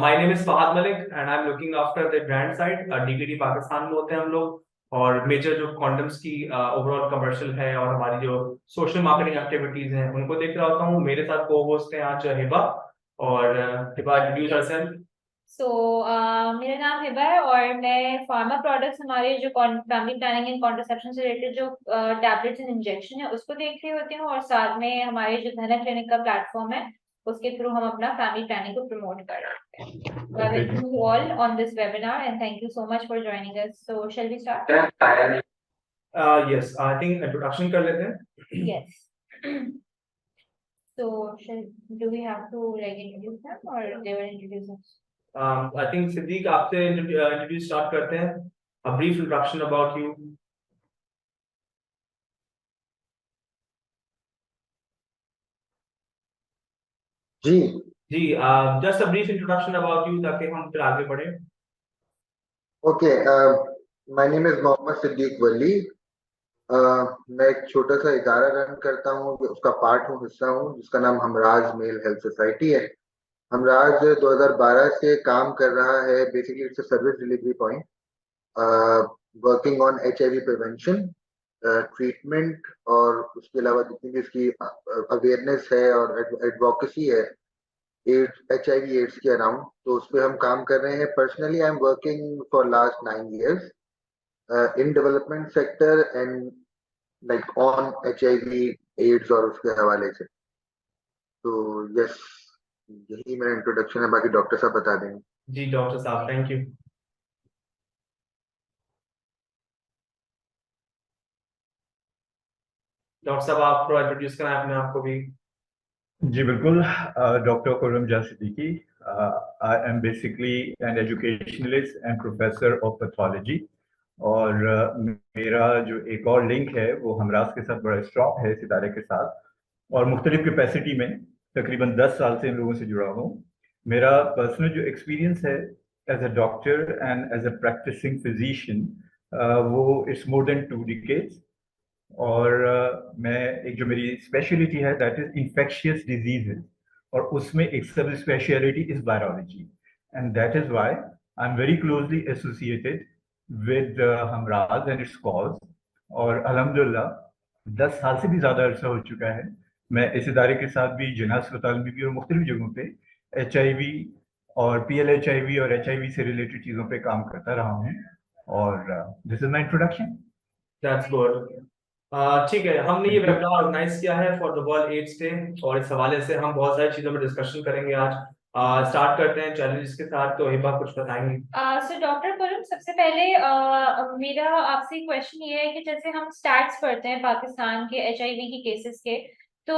My name is Fahad Malik and I am looking after the brand side. DKD Pakistan में होते हैं हम लोग और मेजर जो कॉन्डम्स की ओवरऑल कमर्शियल है और हमारी जो सोशल मार्केटिंग एक्टिविटीज हैं उनको देख रहा होता हूँ। मेरे साथ को होस्ट हैं आज हिबा। और हिबा इंट्रोड्यूस योरसेल्फ। सो मेरा नाम हिबा है और मैं फार्मा प्रोडक्ट्स हमारे जो फैमिली प्लानिंग एंड कॉन्ट्रासेप्शन से रिलेटेड जो टैबलेट्स एंड इंजेक्शन है उसको देख रही होती हूँ और साथ में हमारे जो धना क्लिनिक का प्लेटफॉर्म है उसके थ्रू हम अपना फैमिली प्लानिंग को प्रमोट कर रहे हैं। So I welcome you all on this webinar and thank you so much for joining us. So shall we start? Yes I think introduction कर लेते हैं। Yes. So do we have to like introduce them or they will introduce us? I think Siddique आपसे introduce start करते हैं। A brief introduction about you. जी जी just a brief introduction about you ताकि हम फिर आगे बढ़े। Okay. My name is Mohammed Siddique Wali. मैं एक छोटा सा इदारा रन करता हूँ, उसका पार्ट हूँ, हिस्सा हूँ, जिसका नाम हमराज मेल हेल्थ सोसाइटी है। हमराज 2012 से काम कर रहा है। Basically it's a service delivery point working on HIV prevention, treatment और उसके अलावा जितनी भी इसकी अवेयरनेस है और एडवोकेसी है HIV एड्स के अराउंड, तो उस पर हम काम कर रहे हैं। Personally I am working for last 9 years in development sector and like on HIV AIDS और उसके हवाले से। तो यस, यही मेरा इंट्रोडक्शन है, बाकी डॉक्टर साहब बता देंगे। जी डॉक्टर साहब थैंक यू। डॉक्टर साहब आप थोड़ा इंट्रोड्यूस करें अपने आप को भी। जी बिल्कुल। Doctor Khurram Siddiqui. I am basically an educationalist and professor of pathology और मेरा जो एक और लिंक है वो हमराज के साथ बड़ा स्ट्रॉन्ग है, इस इदारे के साथ, और मुख्तलिफ कैपेसिटी में तकरीबन 10 साल से इन लोगों से जुड़ा हूँ। मेरा पर्सनल जो एक्सपीरियंस है as a doctor and as a practising physician वो इट्स मोर देन 2 decades। और मैं एक जो मेरी स्पेशलिटी है दैट इज इन्फेक्शियस डिजीजेस और उसमें एक सब speciality is virology and that is why I am very closely associated with हमराज एंड इट्स कॉज। और अल्हम्दुलिल्लाह 10 साल से भी ज़्यादा अरसा हो चुका है मैं इस इदारे के साथ भी जिना अस्पताल में भी और मुख्तलिफ जगहों पे HIV और PLHIV और HIV से रिलेटेड चीज़ों पे काम करता रहा हूँ। और this is my introduction. That's good. ठीक है, हमने ये वेबिनार ऑर्गेनाइज किया है for the world AIDS day और इस हवाले से हम बहुत सारी चीजों में डिस्कशन करेंगे आज। स्टार्ट करते हैं चैलेंजेस के साथ। तो हिबा कुछ बताएंगे? सो डॉक्टर खुर्रम, सबसे पहले मेरा आपसे क्वेश्चन ये है कि जैसे हम स्टैट्स पढ़ते हैं पाकिस्तान के HIV के केसेस के, तो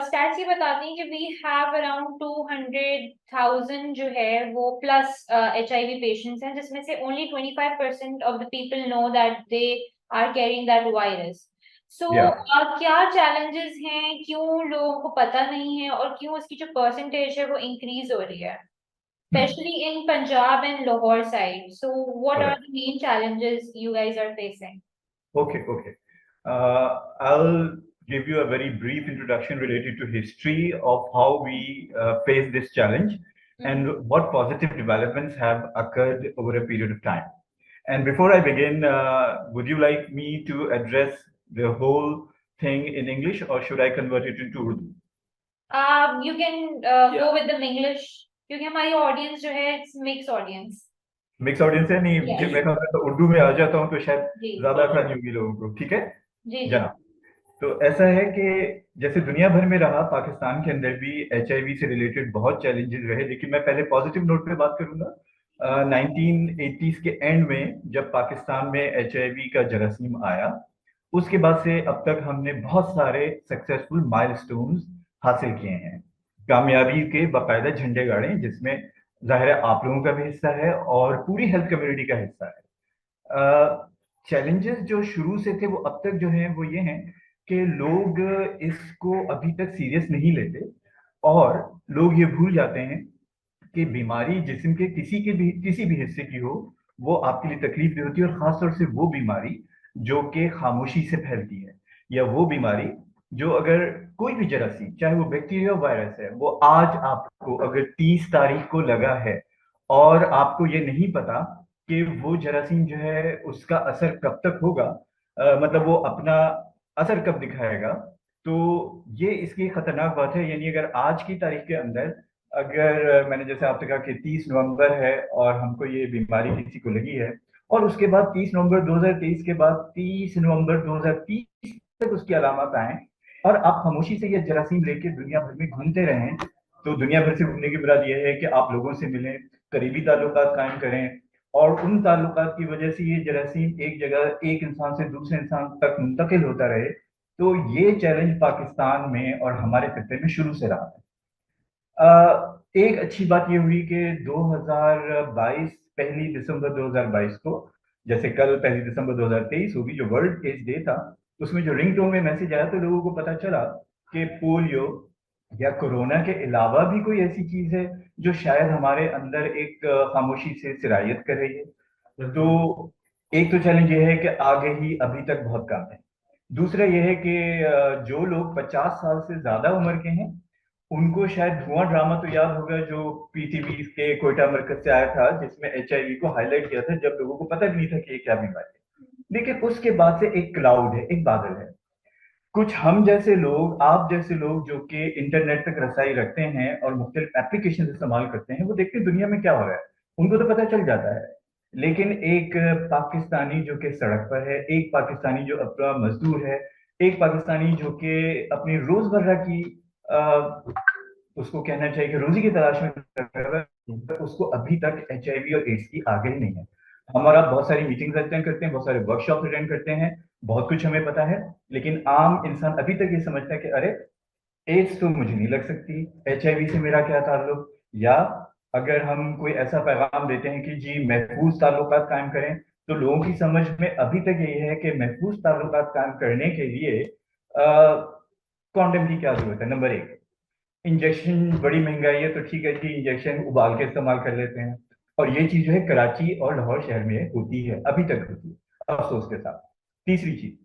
स्टैट्स ये बताती हैं कि वी हैव अराउंड 200,000 जो है वो प्लस HIV पेशेंट्स हैं, जिसमें से only 25% of the people know that they are carrying that virus. So क्या चैलेंजेस हैं, क्यों लोगों को पता नहीं है और क्यों उसकी जो परसेंटेज है वो इंक्रीज हो रही है, especially in Punjab and Lahore side? So what are the main challenges you guys are facing? Okay. I'll give you a very brief introduction related to history of how we face this challenge and what positive developments have occurred over a period of time. And before I begin, would you like me to address the whole thing in English or should I convert it into Urdu? You can go with the English क्योंकि हमारी audience जो है it's mixed audience. Mix audience है नहीं? Yes. मैं तो उर्दू में आ जाता हूँ तो शायद जी ज्यादा आसानी होगी लोगों को। ठीक है जी जनाब। तो ऐसा है कि जैसे दुनिया भर में रहा, पाकिस्तान के अंदर भी HIV से रिलेटेड बहुत चैलेंजेस रहे, लेकिन मैं पहले पॉजिटिव नोट पे बात करूंगा। 1980s के एंड में जब पाकिस्तान में HIV का जरासीम आया, उसके बाद से अब तक हमने बहुत सारे सक्सेसफुल माइलस्टोन्स हासिल किए हैं, कामयाबी के बाकायदा झंडे गाड़े, जिसमें जाहिर है आप लोगों का भी हिस्सा है और पूरी हेल्थ कम्युनिटी का हिस्सा है। चैलेंजेस जो शुरू से थे वो अब तक जो हैं वो ये हैं कि लोग इसको अभी तक सीरियस नहीं लेते और लोग ये भूल जाते हैं कि बीमारी जिस्म के किसी भी हिस्से की हो वो आपके लिए तकलीफ दे होती है, और खासतौर से वो बीमारी जो कि खामोशी से फैलती है, या वो बीमारी जो अगर कोई भी जरासीम, चाहे वो बैक्टीरिया वायरस है, वो आज आपको अगर 30 तारीख को लगा है और आपको ये नहीं पता कि वो जरासीम जो है उसका असर कब तक होगा, मतलब वो अपना असर कब दिखाएगा। तो ये इसकी खतरनाक बात है। यानी अगर आज की तारीख के अंदर, अगर मैंने जैसे आपसे कहा कि 30 नवंबर है और हमको ये बीमारी किसी को लगी है, और उसके बाद 30 नवंबर 2023 के बाद 30 नवंबर 2030 तक उसकी अलामत आए, और आप खामोशी से ये जरासीम लेके दुनिया भर में घूमते रहें, तो दुनिया भर से घूमने की मुराद यह है कि आप लोगों से मिलें, करीबी ताल्लुकात कायम करें, और उन ताल्लुकात की वजह से ये जरासीम एक जगह एक इंसान से दूसरे इंसान तक मुंतकिल होता रहे। तो ये चैलेंज पाकिस्तान में और हमारे खत्ते में शुरू से रहा है। एक अच्छी बात ये हुई कि 2022 पहली दिसंबर 2022 को, जैसे कल पहली दिसंबर 2023 होगी जो वर्ल्ड एड्स डे था, उसमें जो रिंगटोन में मैसेज आया तो लोगों को पता चला कि पोलियो या कोरोना के अलावा भी कोई ऐसी चीज है जो शायद हमारे अंदर एक खामोशी से सिरायत कर रही है। तो एक तो चैलेंज ये है कि आगे ही अभी तक बहुत कम है। दूसरा ये है कि जो लोग 50 साल से ज्यादा उम्र के हैं उनको शायद धुआं ड्रामा तो याद होगा जो पीटीवी के कोयटा मरकज से आया था, जिसमें एचआईवी को हाईलाइट किया था जब लोगों को पता भी नहीं था कि ये क्या बीमारी है। लेकिन उसके बाद से एक क्लाउड है, एक बादल है। कुछ हम जैसे लोग, आप जैसे लोग जो कि इंटरनेट तक रसाई रखते हैं और मुख्तलिफ एप्लीकेशन इस्तेमाल करते हैं, वो देखते हैं दुनिया में क्या हो रहा है, उनको तो पता चल जाता है। लेकिन एक पाकिस्तानी जो कि सड़क पर है, एक पाकिस्तानी जो अपना मजदूर है, एक पाकिस्तानी जो कि अपनी रोजमर्रा की उसको कहना चाहिए कि रोजी की तलाश में लगा है, तो उसको अभी तक एचआईवी और एड्स की आगे ही नहीं है। हमारा बहुत सारी मीटिंग्स अटेंड करते हैं, बहुत सारे वर्कशॉप अटेंड करते हैं, बहुत कुछ हमें पता है, लेकिन आम इंसान अभी तक ये समझता है कि अरे एड्स तो मुझे नहीं लग सकती, एचआईवी से मेरा क्या ताल्लुक। या अगर हम कोई ऐसा पैगाम देते हैं कि जी महफूज ताल्लुकात कायम करें, तो लोगों की समझ में अभी तक यही है कि महफूज ताल्लुकात कायम करने के लिए कॉन्डम की क्या जरूरत है। नंबर एक, इंजेक्शन बड़ी महंगाई है, तो ठीक है जी इंजेक्शन उबाल के इस्तेमाल कर लेते हैं। और ये चीज जो है कराची और लाहौर शहर में होती है, अभी तक होती है अफसोस के साथ। तीसरी चीज,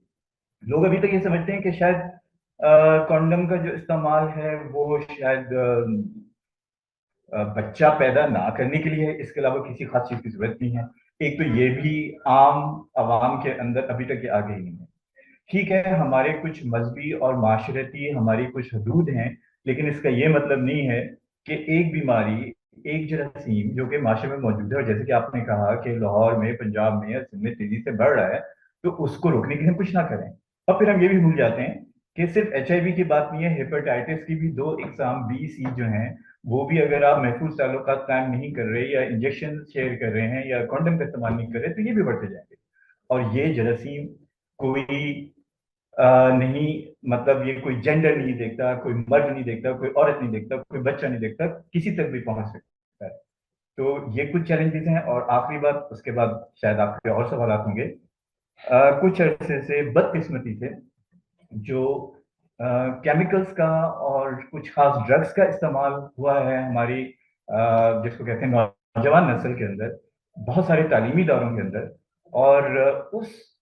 लोग अभी तक ये समझते हैं कि शायद कॉन्डम का जो इस्तेमाल है वो शायद बच्चा पैदा ना करने के लिए है, इसके अलावा किसी खास चीज की जरूरत नहीं है। एक तो ये भी आम आवाम के अंदर अभी तक ये आगे ही नहीं है। ठीक है, हमारे कुछ मजहबी और माशरती हमारी कुछ हदूद हैं, लेकिन इसका ये मतलब नहीं है कि एक बीमारी, एक जरासीम जो कि माशरे में मौजूद है, और जैसे कि आपने कहा कि लाहौर में, पंजाब में या सिंध में तेजी से बढ़ रहा है, तो उसको रोकने के लिए हम कुछ ना करें। और फिर हम ये भी भूल जाते हैं कि सिर्फ एचआईवी की बात नहीं है, हेपेटाइटिस की भी दो एग्जाम बी सी जो हैं, वो भी अगर आप महफूज ताल्लुकात कायम नहीं कर रहे या इंजेक्शन शेयर कर रहे हैं या कॉन्डम का इस्तेमाल नहीं कर रहे, तो ये भी बढ़ते जाएंगे। और ये जरासीम कोई नहीं, मतलब ये कोई जेंडर नहीं देखता, कोई मर्द नहीं देखता, कोई औरत नहीं देखता, कोई बच्चा नहीं देखता, किसी तक भी पहुंच सकता है। तो ये कुछ चैलेंजेस हैं। और आखिरी बात, उसके बाद शायद आपके और सवाल होंगे। कुछ अरसे से बदकिस्मती से जो केमिकल्स का और कुछ खास ड्रग्स का इस्तेमाल हुआ है हमारी जिसको कहते हैं नौजवान नस्ल के अंदर, बहुत सारे तालीमी इदारों के अंदर, और उस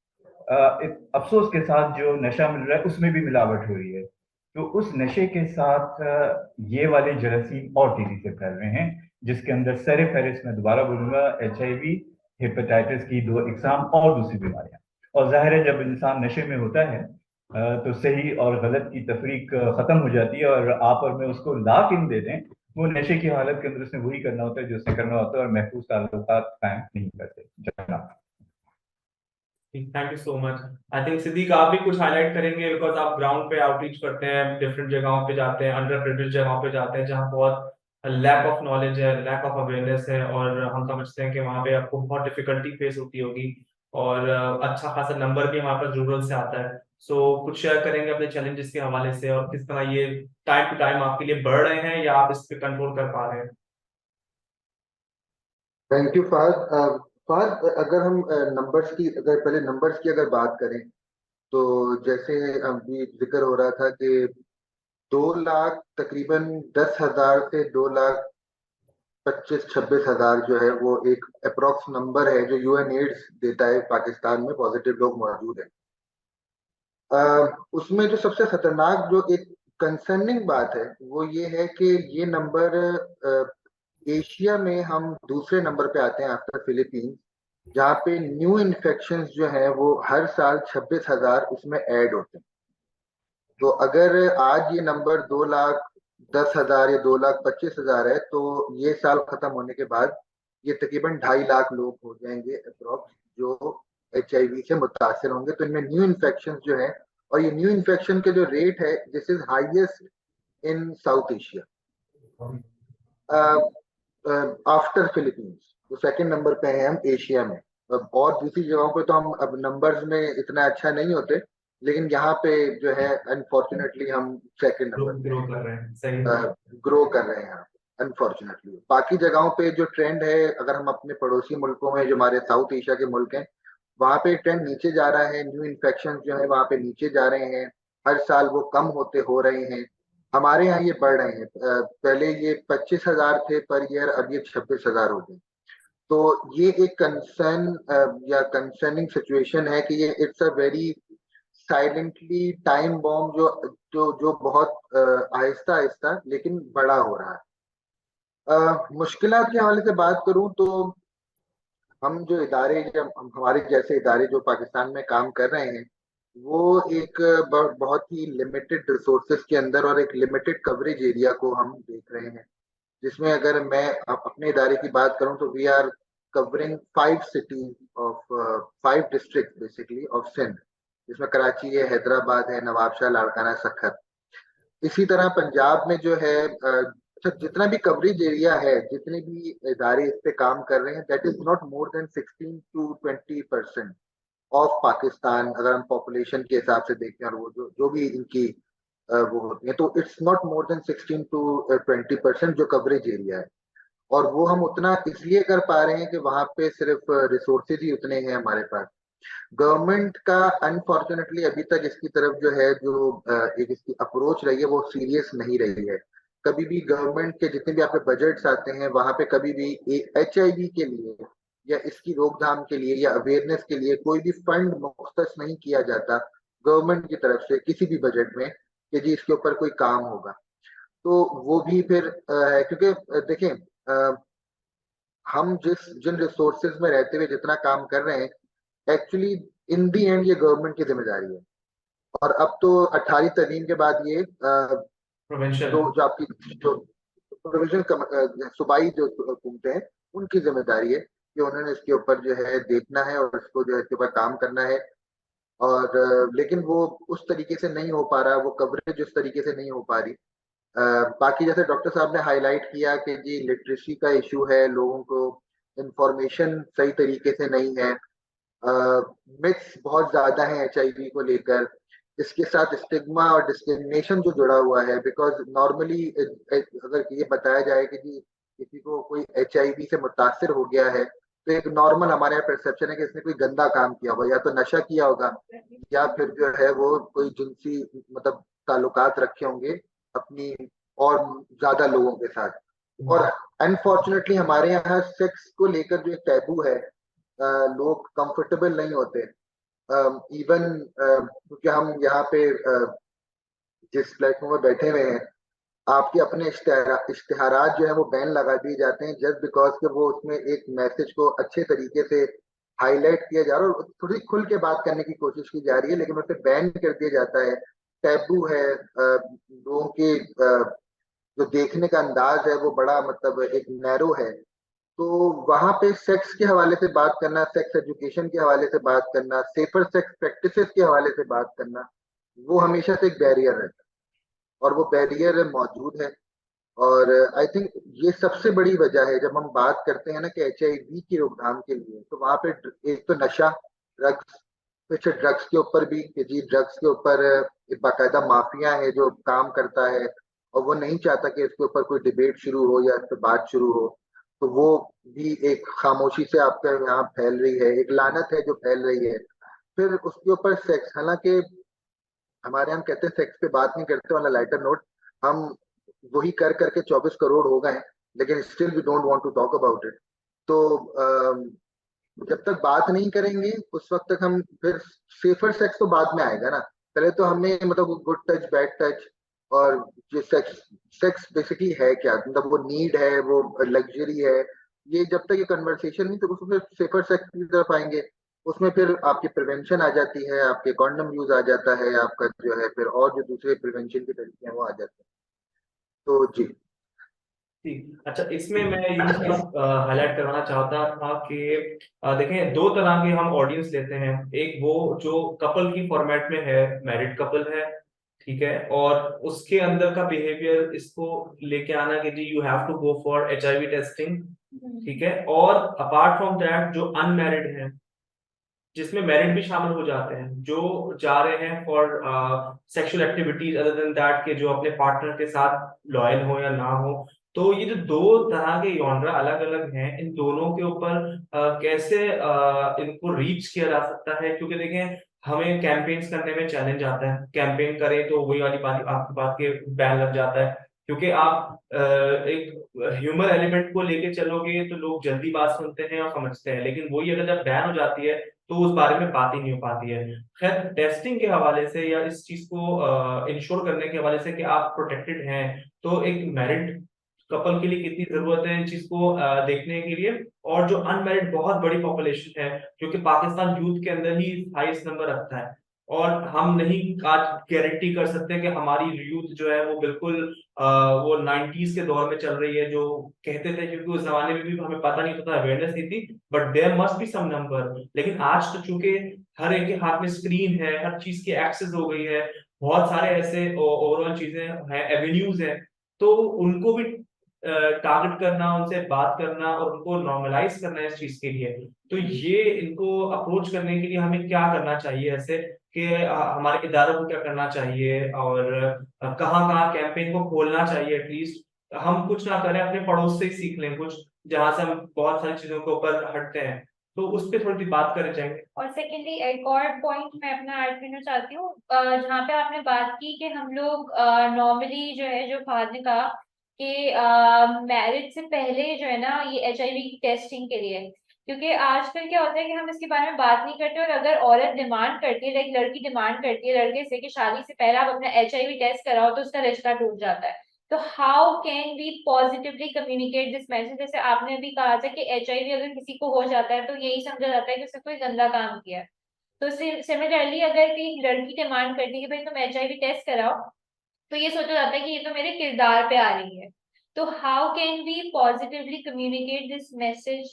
अफसोस के साथ जो नशा मिल रहा है उसमें भी मिलावट हो रही है। तो उस नशे के साथ ये वाले जरासीम और तेजी से फैल रहे हैं, जिसके अंदर सर फहरिस्त मैं दोबारा बोलूंगा एचआईवी, हेपेटाइटिस की दो इकसाम और दूसरी बीमारियां। और जाहिर है जब इंसान नशे में होता है तो सही और गलत की तफरीक खत्म हो जाती है, और आप और मैं उसको ला किन दे दें, वो नशे की हालत के अंदर उसने वही करना होता है जो उसने करना होता है, और महफूज ताल्लुकात कायम नहीं करते। जनाब, thank you so much. I think Siddiq आप भी कुछ हाईलाइट करेंगे, बिकॉज आप ग्राउंड पे आउटरीच करते हैं, डिफरेंट जगहों पे जाते हैं, अंडर प्रिविलेज्ड जगहों पे जाते हैं जहाँ बहुत लैक ऑफ नॉलेज है, लैक ऑफ अवेयरनेस है, और हम समझते हैं कि वहाँ पे आपको बहुत डिफिकल्टी फेस होती होगी, और अच्छा खासा नंबर भी हमारे पास रूरल से आता है। सो कुछ शेयर करेंगे अपने चैलेंजेस के हवाले से, और किस तरह ये टाइम टू टाइम आपके लिए बढ़ रहे हैं या आप इस पे कंट्रोल कर पा रहे हैं। Thank you Fahd. फाद, अगर हम नंबर्स की, अगर पहले नंबर्स की अगर बात करें, तो जैसे अभी जिक्र हो रहा था कि 2 लाख तकरीबन 10,000 से 2,25,000-26,000 जो है वो एक अप्रोक्स नंबर है जो यूएन एड्स देता है पाकिस्तान में पॉजिटिव लोग मौजूद है। उसमें जो सबसे खतरनाक जो एक कंसर्निंग बात है वो ये है कि ये नंबर एशिया में हम दूसरे नंबर पे आते हैं आफ्टर फिलीपींस, जहाँ पे न्यू इन्फेक्शंस जो हैं वो हर साल 26,000 उसमें ऐड होते हैं। तो अगर आज ये नंबर 2,10,000 या 2,25,000 है, तो ये साल खत्म होने के बाद ये तकरीबन 2.5 लाख लोग हो जाएंगे अप्रोक्स, जो HIV से मुतासर होंगे। तो इनमें न्यू इन्फेक्शन जो है, और ये न्यू इन्फेक्शन के जो रेट है, this is highest in south Asia after Philippines. तो सेकंड नंबर पे हैं हम एशिया में। और दूसरी जगहों पे तो हम अब नंबर्स में इतना अच्छा नहीं होते, लेकिन यहाँ पे जो है अनफॉर्चुनेटली हम सेकंड ग्रो नंबर ग्रो कर रहे हैं, सही है। पे ग्रो कर रहे हैं अनफॉर्चुनेटली। बाकी जगहों पे जो ट्रेंड है, अगर हम अपने पड़ोसी मुल्कों में, जो हमारे साउथ एशिया के मुल्क हैं, वहाँ पे ट्रेंड नीचे जा रहा है। न्यू इन्फेक्शन जो है वहाँ पे नीचे जा रहे हैं, हर साल वो कम होते हो रहे हैं। हमारे यहाँ ये बढ़ रहे हैं। पहले ये 25,000 थे पर ईयर, अब ये 26,000 हो गए। तो ये एक कंसर्न या कंसर्निंग सिचुएशन है कि ये it's a very silently time bomb, जो जो जो बहुत आहिस्ता आहिस्ता लेकिन बड़ा हो रहा है। मुश्किलात के हवाले से बात करूं तो हम जो इदारे, जब हमारे जैसे इदारे जो पाकिस्तान में काम कर रहे हैं, वो एक बहुत ही लिमिटेड रिसोर्सेज के अंदर और एक लिमिटेड कवरेज एरिया को हम देख रहे हैं। जिसमें अगर मैं अपने इदारे की बात करूं तो we are covering 5 cities of 5 district basically of Sindh, जिसमें कराची है, हैदराबाद है, नवाबशाह, लाड़काना, सखर। इसी तरह पंजाब में जो है अच्छा, जितना भी कवरेज एरिया है, जितने भी इदारे इस पे काम कर रहे हैं, that is not more than 16 to 20% of Pakistan, अगर हम पॉपुलेशन के हिसाब से देखें, और वो जो भी इनकी वो होती है, तो it's not more than 16 to 20% जो कवरेज एरिया है। और वो हम उतना इसलिए कर पा रहे हैं कि वहां पे सिर्फ रिसोर्सेज ही उतने हैं हमारे पास। गवर्नमेंट का अनफॉर्चुनेटली अभी तक इसकी तरफ जो है, जो एक इसकी अप्रोच रही है, वो सीरियस नहीं रही है। कभी भी गवर्नमेंट के जितने भी आपके बजट्स आते हैं, वहां पे कभी भी HIV के लिए या इसकी रोकथाम के लिए या अवेयरनेस के लिए कोई भी फंड मुख्तस नहीं किया जाता गवर्नमेंट की तरफ से किसी भी बजट में, कि जी इसके ऊपर कोई काम होगा। तो वो भी फिर है, क्योंकि देखें, हम जिन रिसोर्सेज में रहते हुए जितना काम कर रहे हैं, एक्चुअली इन दी एंड ये गवर्नमेंट की जिम्मेदारी है। और अब तो 18वीं तरमीम के बाद ये प्रोविंशियल जो आपकी जो प्रोविजन सूबाई जो हुकूमतें हैं, उनकी जिम्मेदारी है कि उन्होंने इसके ऊपर जो है देखना है और इसको जो है इसके ऊपर काम करना है। और लेकिन वो उस तरीके से नहीं हो पा रहा, वो कवरेज उस तरीके से नहीं हो पा रही। बाकी जैसे डॉक्टर साहब ने हाईलाइट किया कि जी लिटरेसी का इशू है, लोगों को इंफॉर्मेशन सही तरीके से नहीं है, मिथ्स बहुत ज्यादा है HIV को लेकर। इसके साथ स्टिग्मा और डिस्क्रिमिनेशन जो जुड़ा हुआ है, बिकॉज नॉर्मली अगर ये बताया जाए कि जी किसी को कोई HIV से मुतासर हो गया है, तो एक नॉर्मल हमारे यहाँ परसेप्शन है कि इसने कोई गंदा काम किया होगा, या तो नशा किया होगा, या फिर जो है वो कोई जिनसी मतलब ताल्लुकात रखे होंगे अपनी और ज्यादा लोगों के साथ। और अनफॉर्चुनेटली हमारे यहाँ सेक्स को लेकर जो एक टैबू है, लोग कंफर्टेबल नहीं होते। इवन क्योंकि हम यहाँ पे जिस प्लेटफॉर्म में बैठे हुए हैं, आपके अपने इश्तेहारात जो है वो बैन लगा दिए जाते हैं, जस्ट बिकॉज के वो उसमें एक मैसेज को अच्छे तरीके से हाईलाइट किया जा रहा है और थोड़ी खुल के बात करने की कोशिश की जा रही है, लेकिन उसे बैन कर दिया जाता है। टैबू है, लोगों के जो देखने का अंदाज है वो बड़ा मतलब एक नैरो है। तो वहां पे सेक्स के हवाले से बात करना, सेक्स एजुकेशन के हवाले से बात करना, सेफर सेक्स प्रैक्टिसेस के हवाले से बात करना, वो हमेशा से एक बैरियर रहता है, और वो बैरियर मौजूद है। और आई थिंक ये सबसे बड़ी वजह है जब हम बात करते हैं ना कि HIV की रोकथाम के लिए, तो वहां पे एक तो नशा, ड्रग्स, फिर ड्रग्स के ऊपर भी कि जी ड्रग्स के ऊपर एक बाकायदा माफिया है जो काम करता है, और वो नहीं चाहता कि इसके ऊपर कोई डिबेट शुरू हो या इस पर बात शुरू हो। तो वो भी एक खामोशी से आपके यहाँ फैल रही है, एक लानत है जो फैल रही है। फिर उसके ऊपर सेक्स, हालांकि हमारे हम कहते हैं सेक्स पे बात नहीं करते, वाला लाइटर नोट, हम वही कर करके 24 करोड़ हो गए, लेकिन still we don't want to talk about it. तो जब तक बात नहीं करेंगे उस वक्त तक हम फिर सेफर सेक्स तो बाद में आएगा ना। पहले तो हमें मतलब गुड टच, बैड टच, और जो सेक्स सेक्स बेसिकली है क्या, मतलब वो नीड है, वो लग्जरी है, ये जब तक ये कन्वर्सेशन नहीं तो उसमें सेफर सेक्स की तरफ आएंगे। उसमें फिर आपकी प्रिवेंशन आ जाती है, आपके कॉन्डम यूज आ जाता है, आपका जो है फिर और जो दूसरे प्रिवेंशन के तरीके हैं वो आ जाते हैं। तो जी। ठीक, अच्छा इसमें मैं ये चीज हाईलाइट करवाना चाहता था कि देखें दो तरह के हम ऑडियंस लेते हैं। एक वो जो कपल की फॉर्मेट में है, मैरिड कपल है, ठीक है, और उसके अंदर का बिहेवियर इसको लेके आना कि जी you have to go for HIV testing, ठीक है। और अपार्ट फ्रॉम दैट जो अनमैरिड है, जिसमें मैरिड भी शामिल हो जाते हैं, जो जा रहे हैं for sexual activities other than that, के जो अपने पार्टनर के साथ लॉयल हो या ना हो। तो ये जो दो तरह के यॉनरा अलग अलग हैं, इन दोनों के ऊपर कैसे इनको रीच किया जा सकता है, क्योंकि देखें हमें कैंपेन्स करने में चैलेंज आता है। कैंपेन करें तो वही वाली बात, आपकी बात के बैन लग जाता है, क्योंकि आप एक ह्यूमर एलिमेंट को लेके चलोगे तो लोग जल्दी बात सुनते हैं और समझते हैं, लेकिन वही अगर जब बैन हो जाती है तो उस बारे में बात ही नहीं हो पाती है। खैर, टेस्टिंग के हवाले से या इस चीज को इंश्योर करने के हवाले से कि आप प्रोटेक्टेड हैं, तो एक मैरिड कपल के लिए कितनी जरूरत है इन चीज को देखने के लिए। और जो अनमैरिड बहुत बड़ी पॉपुलेशन है, जो कि पाकिस्तान यूथ के अंदर ही हाईएस्ट नंबर रखता है, और हम नहीं आज गारंटी कर सकते कि हमारी यूथ जो है वो बिल्कुल वो 90s के दौर में चल रही है, जो कहते थे, क्योंकि उस जमाने में भी हमें पता नहीं था, अवेयरनेस नहीं थी, but there must be some number. लेकिन आज तो चूंकि हर एक के हाथ में स्क्रीन है, हर चीज की एक्सेस हो गई है, बहुत सारे ऐसे ओवरऑल चीजें हैं, एवेन्यूज हैं, तो उनको भी टारगेट करना, उनसे बात करना और उनको नॉर्मलाइज करना इस चीज के लिए। तो ये इनको अप्रोच करने के लिए हमें क्या करना चाहिए ऐसे, कि हमारे इदारों को क्या करना चाहिए, और कहाँ कहाँ कैंपेन को खोलना चाहिए। एटलीस्ट हम कुछ ना करें, अपने पड़ोस से ही सीख लें कुछ, जहां से हम बहुत सारी चीजों के ऊपर हटते हैं। तो उस पर थोड़ी सी बात करें जाएंगे। और सेकेंडली एक और पॉइंट मैं अपना ऐड करना चाहती हूँ, जहाँ पे आपने बात की कि हम लोग नॉर्मली जो है, जो फादर ने कहा कि मैरिज से पहले जो है ना ये HIV की टेस्टिंग के लिए, क्योंकि आजकल क्या होता है कि हम इसके बारे में बात नहीं करते, और अगर औरत डिमांड करती है, लाइक लड़की डिमांड करती है लड़के से कि शादी से पहले आप अपना HIV टेस्ट कराओ, तो उसका रिश्ता टूट जाता है। तो how can we positively communicate this message? जैसे आपने अभी कहा था कि HIV अगर किसी को हो जाता है तो यही समझा जाता है कि उसने कोई गंदा काम किया है। तो सिमिलरली अगर कोई लड़की डिमांड करती है कि भाई तुम HIV टेस्ट कराओ, तो ये सोचा जाता है कि ये तो मेरे किरदार पे आ रही है। तो how can we positively communicate this message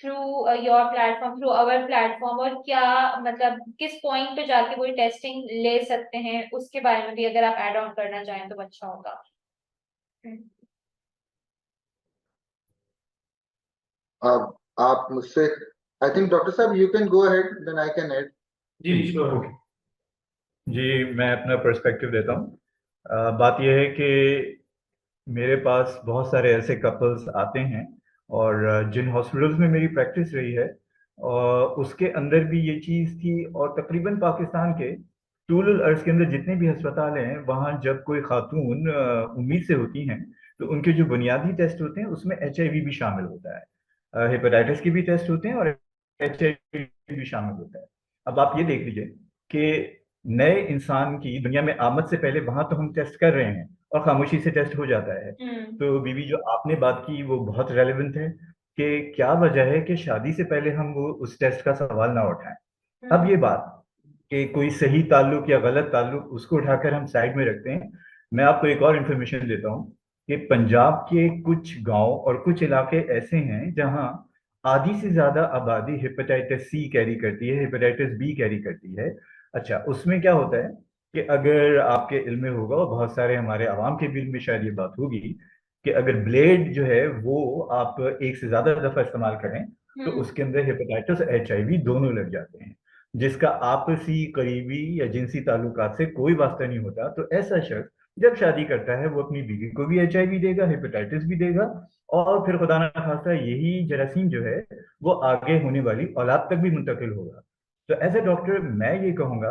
through your platform, through our platform, और क्या मतलब किस पॉइंट पे जाके वो टेस्टिंग ले सकते हैं, उसके बारे में भी अगर आप ऐड ऑन करना चाहें तो अच्छा होगा। अब आप मुझसे, आई थिंक डॉक्टर साहब you can go ahead then I can add. जी श्योर। ओके जी, मैं अपना पर्सपेक्टिव देता हूँ। बात यह है कि मेरे पास बहुत सारे ऐसे कपल्स आते हैं, और जिन हॉस्पिटल्स में मेरी प्रैक्टिस रही है और उसके अंदर भी ये चीज़ थी, और तकरीबन पाकिस्तान के रूरल अर्ज के अंदर जितने भी अस्पताल हैं वहाँ जब कोई खातून उम्मीद से होती हैं तो उनके जो बुनियादी टेस्ट होते हैं उसमें HIV भी शामिल होता है, हेपेटाइटिस के भी टेस्ट होते हैं और HIV भी शामिल होता है। अब आप ये देख लीजिए कि नए इंसान की दुनिया में आमद से पहले वहां तो हम टेस्ट कर रहे हैं और खामोशी से टेस्ट हो जाता है। तो बीबी जो आपने बात की वो बहुत रेलेवेंट है कि क्या वजह है कि शादी से पहले हम वो उस टेस्ट का सवाल ना उठाएं। अब ये बात कि कोई सही ताल्लुक या गलत ताल्लुक उसको उठाकर हम साइड में रखते हैं। मैं आपको एक और इन्फॉर्मेशन देता हूँ कि पंजाब के कुछ गांव और कुछ इलाके ऐसे हैं जहां आधी से ज्यादा आबादी हेपेटाइटिस C कैरी करती है, हेपेटाइटिस B कैरी करती है। अच्छा, उसमें क्या होता है कि अगर आपके इल्म में होगा और बहुत सारे हमारे आवाम के भी इल्म में शायद ये बात होगी कि अगर ब्लेड जो है वो आप एक से ज्यादा दफा इस्तेमाल करें तो उसके अंदर हेपेटाइटिस HIV दोनों लग जाते हैं, जिसका आपसी करीबी या जिनसी ताल्लुकात से कोई वास्ता नहीं होता। तो ऐसा शख्स जब शादी करता है वो अपनी बीवी को भी HIV देगा, हेपेटाइटिस भी देगा, और फिर खुदा ना खास्ता यही जरासीम जो है वो आगे होने वाली औलाद तक भी मुंतकिल होगा। तो एज ए डॉक्टर मैं ये कहूंगा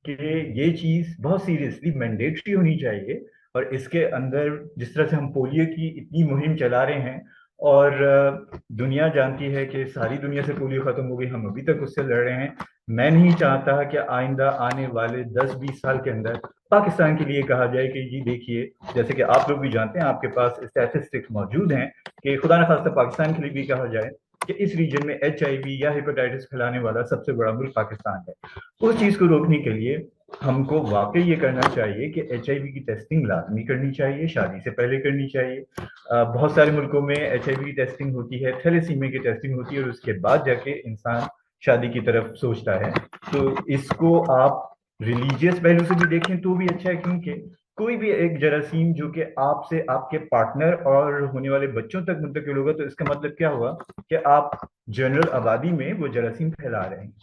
कि ये चीज बहुत सीरियसली मैंडेटरी होनी चाहिए, और इसके अंदर जिस तरह से हम पोलियो की इतनी मुहिम चला रहे हैं और दुनिया जानती है कि सारी दुनिया से पोलियो खत्म हो गई, हम अभी तक उससे लड़ रहे हैं। मैं नहीं चाहता कि आइंदा आने वाले 10-20 साल के अंदर पाकिस्तान के लिए कहा जाए कि जी देखिए, जैसे कि आप लोग भी जानते हैं, आपके पास स्टैटिस्टिक्स मौजूद हैं, कि खुदा न खास्ता पाकिस्तान के लिए भी कहा जाए कि इस रीजन में HIV या हेपेटाइटिस फैलाने वाला सबसे बड़ा मुल्क पाकिस्तान है। उस चीज को रोकने के लिए हमको वाकई ये करना चाहिए कि HIV की टेस्टिंग लाजमी करनी चाहिए, शादी से पहले करनी चाहिए। बहुत सारे मुल्कों में HIV की टेस्टिंग होती है, थैलेसीमिया की टेस्टिंग होती है, और उसके बाद जाके इंसान शादी की तरफ सोचता है। तो इसको आप रिलीजियस पहलू से भी देखें तो भी अच्छा है, क्योंकि कोई भी एक जरासीम जो कि आपसे आपके पार्टनर और होने वाले बच्चों तक मुंतकिल होगा, तो इसका मतलब क्या हुआ कि आप जनरल आबादी में वो जरासीम फैला रहे हैं।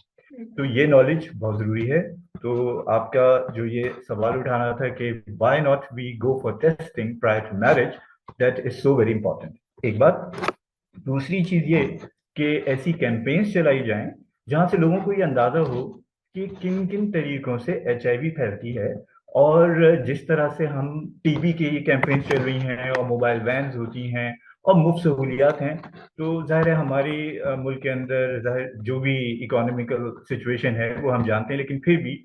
तो ये नॉलेज बहुत जरूरी है। तो आपका जो ये सवाल उठाना था कि why not we go for testing prior to marriage, that is so very important. एक बात। दूसरी चीज ये कि ऐसी कैंपेन्स चलाई जाएं जहां से लोगों को ये अंदाजा हो कि किन किन तरीकों से HIV फैलती है। और जिस तरह से हम टीबी के ये कैंपेन्स चल रही हैं और मोबाइल वैन्स होती हैं और मुफ्त सहूलियात हैं, तो जाहिर है हमारे मुल्क के अंदर जाहिर जो भी इकोनॉमिकल सिचुएशन है वो हम जानते हैं, लेकिन फिर भी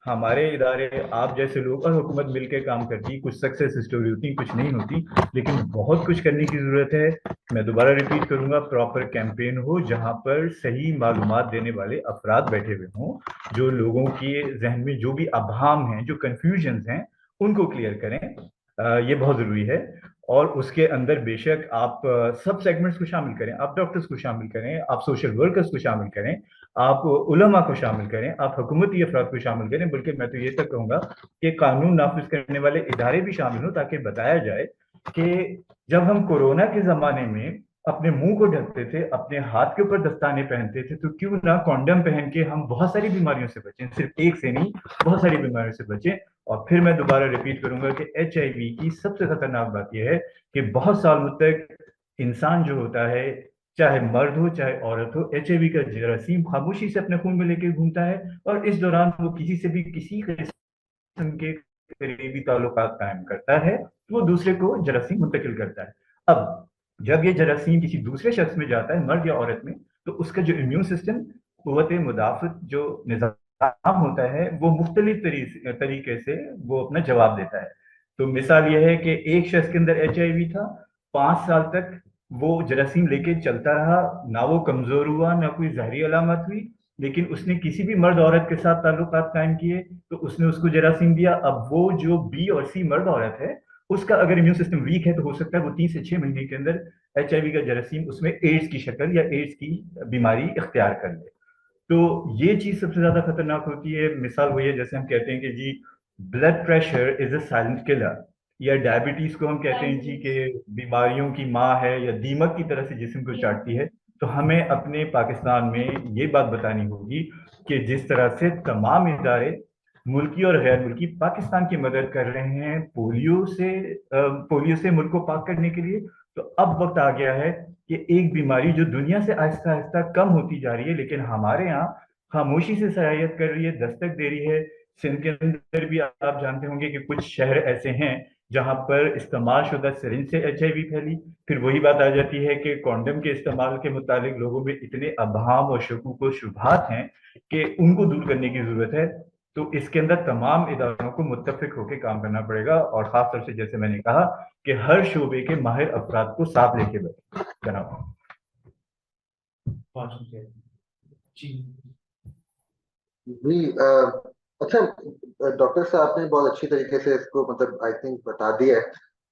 हमारे इदारे, आप जैसे लोग और हुकूमत मिलकर काम करती है। कुछ सक्सेस स्टोरी होती, कुछ नहीं होती, लेकिन बहुत कुछ करने की जरूरत है। मैं दोबारा रिपीट करूंगा, प्रॉपर कैंपेन हो जहां पर सही मालूमात देने वाले अफराद बैठे हुए हों, जो लोगों के जहन में जो भी अभाम हैं, जो कंफ्यूजन हैं, उनको क्लियर करें। ये बहुत जरूरी है। और उसके अंदर बेशक आप सब सेगमेंट्स को शामिल करें, आप डॉक्टर्स को शामिल करें, आप सोशल वर्कर्स को शामिल करें, आप उलमा को शामिल करें, आप हुकूमती अफराद को शामिल करें, बल्कि मैं तो ये तक कहूंगा कि कानून नाफिज करने वाले इदारे भी शामिल हो, ताकि बताया जाए कि जब हम कोरोना के जमाने में अपने मुंह को ढकते थे, अपने हाथ के ऊपर दस्ताने पहनते थे, तो क्यों ना कॉन्डम पहन के हम बहुत सारी बीमारियों से बचें, सिर्फ एक से नहीं, बहुत सारी बीमारियों से बचें। और फिर मैं दोबारा रिपीट करूंगा कि HIV की सबसे खतरनाक बात यह है कि बहुत सालों तक इंसान जो होता है, चाहे मर्द हो चाहे औरत हो, HIV का जरासीम खामोशी से अपने खून में लेके घूमता है, और इस दौरान वो किसी से भी किसी किस्म के करीबी ताल्लुकात कायम करता है, तो वो दूसरे को जरासीम मुंतकिल करता है। अब जब ये जरासीम किसी दूसरे शख्स में जाता है, मर्द या औरत में, तो उसका जो इम्यून सिस्टम, कुव्वत मुदाफत जो निजाम होता है, वो मुख्तलिफ तरीके से वो अपना जवाब देता है। तो मिसाल यह है कि एक शख्स के अंदर HIV था, 5 साल तक वो जरासीम लेके चलता रहा, ना वो कमजोर हुआ, ना कोई जहरी अलामत हुई, लेकिन उसने किसी भी मर्द औरत के साथ ताल्लुकात कायम किए तो उसने उसको जरासीम दिया। अब वो जो B और C मर्द औरत है, उसका अगर इम्यून सिस्टम वीक है, तो हो सकता है वो 3 से 6 महीने के अंदर HIV का जरासीम उसमें एड्स की शक्ल या एड्स की बीमारी इख्तियार कर ले। तो ये चीज सबसे ज्यादा खतरनाक होती है। मिसाल वही है जैसे हम कहते हैं कि जी blood pressure is a silent killer, या डायबिटीज को हम कहते हैं जी कि बीमारियों की माँ है, या दीमक की तरह से जिस्म को चाटती है। तो हमें अपने पाकिस्तान में ये बात बतानी होगी कि जिस तरह से तमाम इदारे मुल्की और गैर मुल्की पाकिस्तान की मदद कर रहे हैं पोलियो से मुल्क को पाक करने के लिए, तो अब वक्त आ गया है कि एक बीमारी जो दुनिया से आहिस्ता आहिस्ता कम होती जा रही है, लेकिन हमारे यहाँ खामोशी से सरायत कर रही है, दस्तक दे रही है। सिंध के अंदर भी आप जानते होंगे कि कुछ शहर ऐसे हैं जहां पर इस्तेमाल शुदा सिरिंज से HIV फैली। फिर वही बात आ जाती है कि कॉन्डम के इस्तेमाल के मुतालिक लोगों में इतने अभाम और शकूक व शुबहात हैं कि उनको दूर करने की जरूरत है। तो इसके अंदर तमाम इदारों को मुत्तफिक होकर काम करना पड़ेगा, और खासतौर से जैसे मैंने कहा कि हर शोबे के माहिर अफराद को साथ लेके बैठे जनाब। जी जी अच्छा, डॉक्टर साहब ने बहुत अच्छी तरीके से इसको मतलब आई थिंक बता दिया है।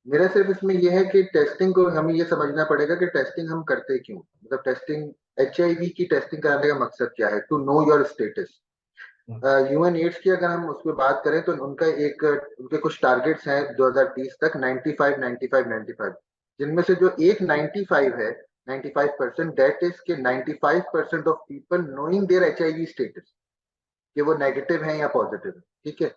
मेरा सिर्फ इसमें यह है कि टेस्टिंग को हमें ये समझना पड़ेगा कि टेस्टिंग हम करते क्यों, मतलब टेस्टिंग HIV की टेस्टिंग कराने का मकसद क्या है, to know your status. UN AIDS की अगर हम उस पर बात करें तो उनके कुछ टारगेट्स हैं 2030 तक, 95 95 95, जिनमें से जो एक 95 है, 95%, दैट इज के 95% of people knowing their HIV status, कि वो नेगेटिव है या पॉजिटिव है। ठीक है,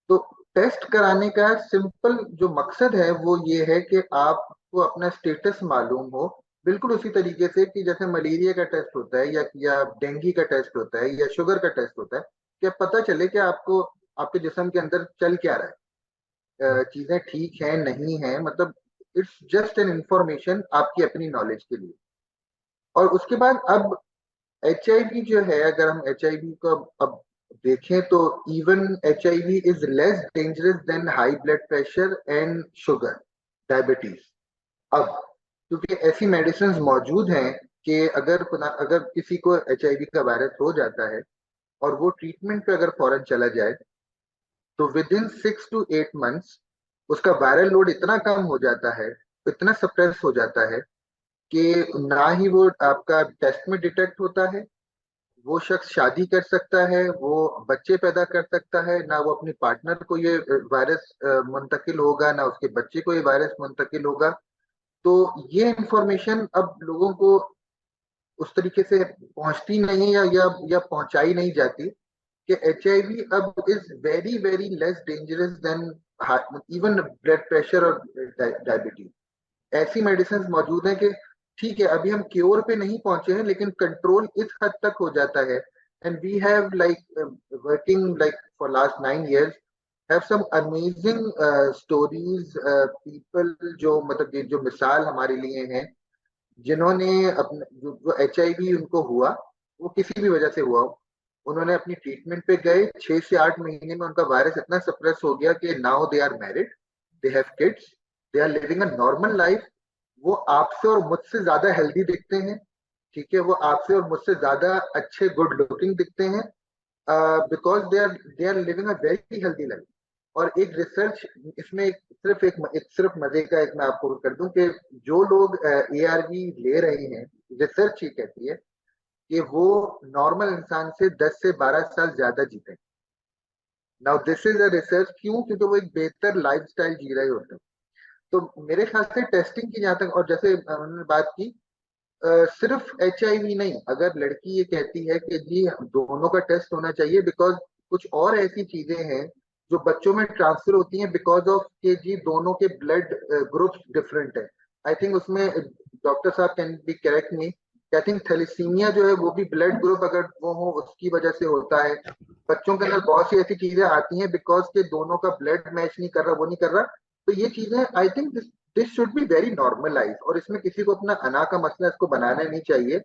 तो टेस्ट कराने का सिंपल जो मकसद है वो ये है कि आपको अपना स्टेटस मालूम हो, बिल्कुल उसी तरीके से कि जैसे मलेरिया का टेस्ट होता है या डेंगू का टेस्ट होता है या शुगर का टेस्ट होता है, कि पता चले कि आपको आपके जिस्म के अंदर चल क्या रहा है, चीजें ठीक है नहीं है, मतलब इट्स जस्ट एन इंफॉर्मेशन आपकी अपनी नॉलेज के लिए। और उसके बाद अब HIV जो है, अगर हम HIV को अब देखें तो even HIV is less dangerous than high blood pressure and sugar, diabetes. अब क्योंकि ऐसी मेडिसिन मौजूद हैं कि अगर किसी को HIV का वायरस हो जाता है और वो ट्रीटमेंट पे अगर फौरन चला जाए तो विद इन 6 to 8 months उसका वायरल लोड इतना कम हो जाता है, इतना सप्रेस हो जाता है कि ना ही वो आपका टेस्ट में डिटेक्ट होता है, वो शख्स शादी कर सकता है, वो बच्चे पैदा कर सकता है, ना वो अपनी पार्टनर को ये वायरस मुंतकिल होगा, ना उसके बच्चे को ये वायरस मुंतकिल होगा। तो ये इंफॉर्मेशन अब लोगों को उस तरीके से पहुंचती नहीं या पहुंचाई नहीं जाती कि HIV अब is very very less dangerous than even blood pressure और डायबिटीज। ऐसी मेडिसिन मौजूद हैं कि ठीक है अभी हम क्योर पे नहीं पहुंचे हैं लेकिन कंट्रोल इस हद तक हो जाता है। And we have like working like for last 9 years have some amazing stories, people जो मतलब ये जो मिसाल हमारे लिए हैं, जिन्होंने अपने जो HIV उनको हुआ, वो किसी भी वजह से हुआ, उन्होंने अपनी ट्रीटमेंट पे गए, 6 से 8 महीने में उनका वायरस इतना सप्रेस हो गया कि now they are married, they have kids, they are living a normal life. वो आपसे और मुझसे ज्यादा हेल्दी दिखते हैं, ठीक है, वो आपसे और मुझसे ज्यादा अच्छे गुड लुकिंग दिखते हैं, because they are living a very healthy life. और एक रिसर्च इसमें सिर्फ मजे का एक मैं आपको कर दूं कि जो लोग ARV ले रहे हैं, रिसर्च ये कहती है कि वो नॉर्मल इंसान से 10 से 12 साल ज्यादा जीते। Now this is a research, क्यों? क्योंकि वो एक बेहतर लाइफस्टाइल जी रहे होते हैं। तो मेरे ख्याल से टेस्टिंग की जहां तक, और जैसे उन्होंने बात की, सिर्फ HIV नहीं, अगर लड़की ये कहती है कि जी दोनों का टेस्ट होना चाहिए, बिकॉज कुछ और ऐसी चीजें हैं जो बच्चों में ट्रांसफर होती हैं बिकॉज ऑफ के जी दोनों के ब्लड ग्रुप्स डिफरेंट है। आई थिंक उसमें डॉक्टर साहब can be correct me, I think thalassaemia जो है वो भी ब्लड ग्रुप अगर वो हो उसकी वजह से होता है। बच्चों के अंदर बहुत सी ऐसी चीजें आती हैं बिकॉज के दोनों का ब्लड मैच नहीं कर रहा, वो नहीं कर रहा। तो ये चीजें I think this should be very normalise, और इसमें किसी को अपना अना का मसला इसको बनाना नहीं चाहिए,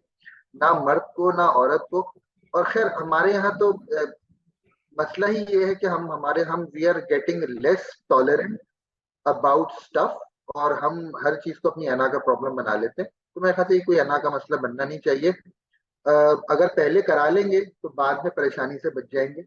ना मर्द को ना औरत को। और खैर हमारे यहाँ तो मसला ही ये है कि हम we are getting less tolerant about stuff, और हम हर चीज को अपनी अना का प्रॉब्लम बना लेते हैं। तो मेरे ख्याल से कोई अना का मसला बनना नहीं चाहिए। अगर पहले करा लेंगे तो बाद में परेशानी से बच जाएंगे।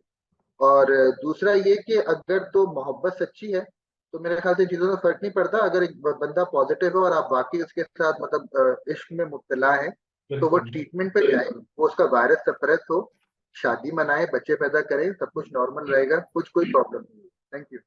और दूसरा ये कि अगर तो मोहब्बत सच्ची है तो मेरे ख्याल से चीजों का फर्क नहीं पड़ता। अगर एक बंदा पॉजिटिव है और आप वाकई उसके साथ मतलब इश्क में मुब्तला है तो वो ट्रीटमेंट पे जाए, वो उसका वायरस सप्रेस हो, शादी मनाए, बच्चे पैदा करें, सब कुछ नॉर्मल रहेगा, कोई प्रॉब्लम नहीं है। Thank you.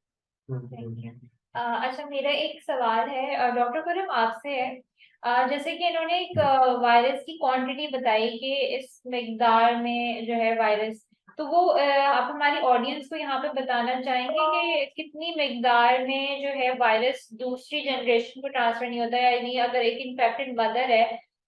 अच्छा, मेरा एक सवाल है डॉक्टर करम आपसे है। जैसे कि इन्होंने एक वायरस की क्वांटिटी बताई कि इस मिकदार में जो है वायरस, तो वो आप हमारी ऑडियंस को यहाँ पे बताना चाहेंगे कि कितनी मिकदार में जो है वायरस दूसरी जनरेशन को ट्रांसफर नहीं होता है, यानी अगर एक इन्फेक्टेड मदर है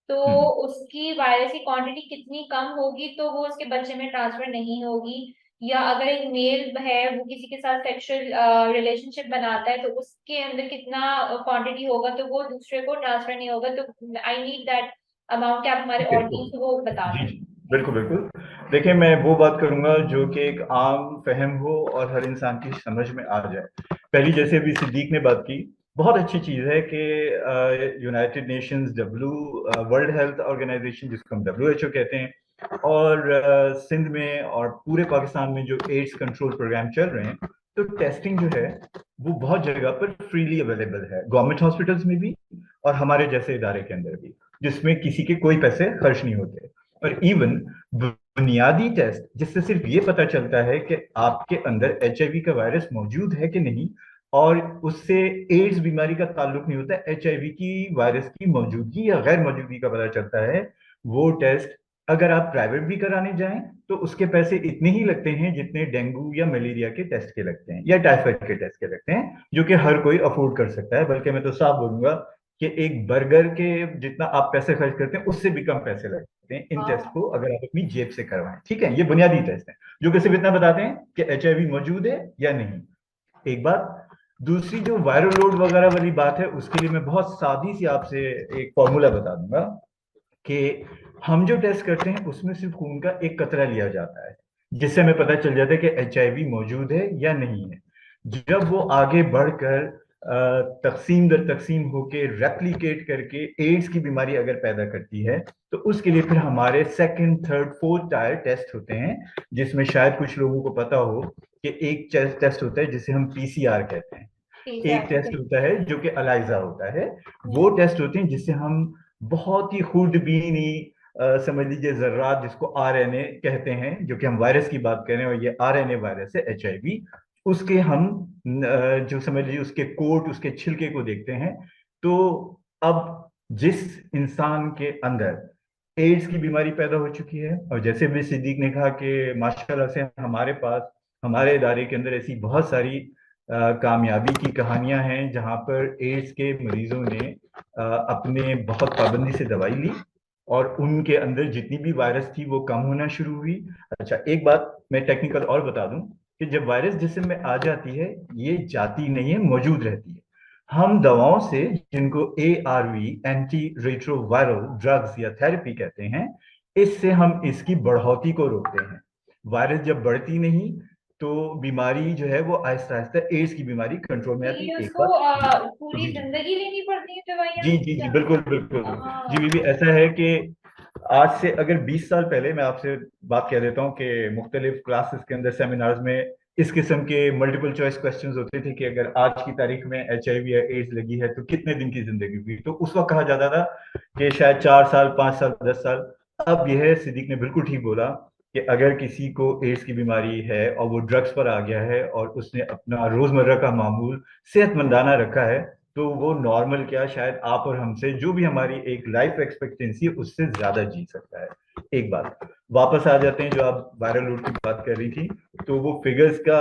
तो उसकी वायरस की क्वांटिटी कितनी कम होगी तो वो उसके बच्चे में ट्रांसफर नहीं होगी, या अगर एक मेल है वो किसी के साथ सेक्सुअल रिलेशनशिप बनाता है तो उसके अंदर कितना क्वांटिटी होगा तो वो दूसरे को ट्रांसफर नहीं होगा। तो आई नीड दैट अमाउंट कि आप हमारे ऑडियंस को वो बता जी दें। बिल्कुल बिल्कुल। देखिए मैं वो बात करूंगा जो कि एक आम फहम हो और हर इंसान की समझ में आ जाए। पहली, जैसे अभी सिद्दीक ने बात की, बहुत अच्छी चीज है कि United Nations World Health Organisation, जिसको हम WHO कहते हैं, और सिंध में और पूरे पाकिस्तान में जो एड्स कंट्रोल प्रोग्राम चल रहे हैं, तो टेस्टिंग जो है वो बहुत जगह पर फ्रीली अवेलेबल है, गवर्नमेंट हॉस्पिटल्स में भी और हमारे जैसे इदारे के अंदर भी, जिसमें किसी के कोई पैसे खर्च नहीं होते। और इवन बुनियादी टेस्ट जिससे सिर्फ ये पता चलता है कि आपके अंदर HIV का वायरस मौजूद है कि नहीं, और उससे एड्स बीमारी का ताल्लुक नहीं होता, HIV की वायरस की मौजूदगी या गैर मौजूदगी का पता चलता है। वो टेस्ट अगर आप प्राइवेट भी कराने जाएं तो उसके पैसे इतने ही लगते हैं जितने डेंगू या मलेरिया के टेस्ट के लगते हैं या टाइफाइड के टेस्ट के लगते हैं, जो कि हर कोई अफोर्ड कर सकता है। बल्कि मैं तो साफ बोलूंगा कि एक बर्गर के जितना आप पैसे खर्च करते हैं उससे भी कम पैसे लगते हैं इन टेस्ट को अगर आप अपनी जेब से करवाएं। ठीक है, ये बुनियादी टेस्ट है जो कि सिर्फ इतना बताते हैं कि HIV मौजूद है या नहीं। एक बात, दूसरी जो वायरल लोड वगैरह वाली बात है, उसके लिए मैं बहुत सादी सी आपसे एक फॉर्मूला बता दूंगा कि हम जो टेस्ट करते हैं उसमें सिर्फ खून का एक कतरा लिया जाता है, जिससे हमें पता चल जाता है कि एचआईवी मौजूद है या नहीं है। जब वो आगे बढ़कर तकसीम दर तकसीम होके रेप्लिकेट करके एड्स की बीमारी अगर पैदा करती है, तो उसके लिए फिर हमारे second, third, fourth tier test होते हैं, जिसमें शायद कुछ लोगों को पता हो कि एक टेस्ट होता है जिसे हम पीसीआर कहते हैं, एक टेस्ट होता है जो कि अलाइजा होता है। वो टेस्ट होते हैं जिससे हम बहुत ही खुर्दबीनी समझ लीजिए जर्रात, जिसको आरएनए कहते हैं, जो कि हम वायरस की बात कर रहे हैं और ये आरएनए वायरस है एचआईवी, उसके हम जो समझ लीजिए उसके कोट, उसके छिलके को देखते हैं। तो अब जिस इंसान के अंदर एड्स की बीमारी पैदा हो चुकी है, और जैसे भी सिद्दीक ने कहा कि माशाल्लाह से हमारे पास, हमारे इदारे के अंदर ऐसी बहुत सारी कामयाबी की कहानियां हैं जहां पर एड्स के मरीजों ने अपने बहुत पाबंदी से दवाई ली और उनके अंदर जितनी भी वायरस थी वो कम होना शुरू हुई। अच्छा, एक बात मैं टेक्निकल और बता दूं कि जब वायरस जिस्म में आ जाती है, ये जाती नहीं है, मौजूद रहती है। हम दवाओं से, जिनको एआरवी, एंटी रेट्रोवायरल ड्रग्स या थेरेपी कहते हैं, इससे हम इसकी बढ़ोतरी को रोकते हैं। वायरस जब बढ़ती नहीं तो बीमारी जो है वो आहिस्ता आहिस्ता एड्स की बीमारी कंट्रोल में आती है। एक उसको बात पूरी जी जिंदगी लेनी पड़ती है दवाइयाँ? जी जी जी, बिल्कुल बिल्कुल जी हाँ। बीबी, ऐसा है कि आज से अगर 20 साल पहले, मैं आपसे बात कह देता हूँ कि मुख्तलिफ क्लासेस के अंदर, सेमिनार्स में इस किस्म के मल्टीपल चॉइस क्वेश्चंस होते थे कि अगर आज की तारीख में एचआईवी या एड्स लगी है तो कितने दिन की जिंदगी हुई, तो उस वक्त कहा जाता था कि शायद 4 साल, 5 साल, 10 साल। अब यह सिद्दीक ने बिल्कुल ठीक बोला कि अगर किसी को एड्स की बीमारी है और वो ड्रग्स पर आ गया है और उसने अपना रोजमर्रा का मामूल सेहतमंदाना रखा है, तो वो नॉर्मल क्या, शायद आप और हमसे जो भी हमारी एक लाइफ एक्सपेक्टेंसी है उससे ज्यादा जी सकता है। एक बात, वापस आ जाते हैं जो आप वायरल लोड की बात कर रही थी, तो वो फिगर्स का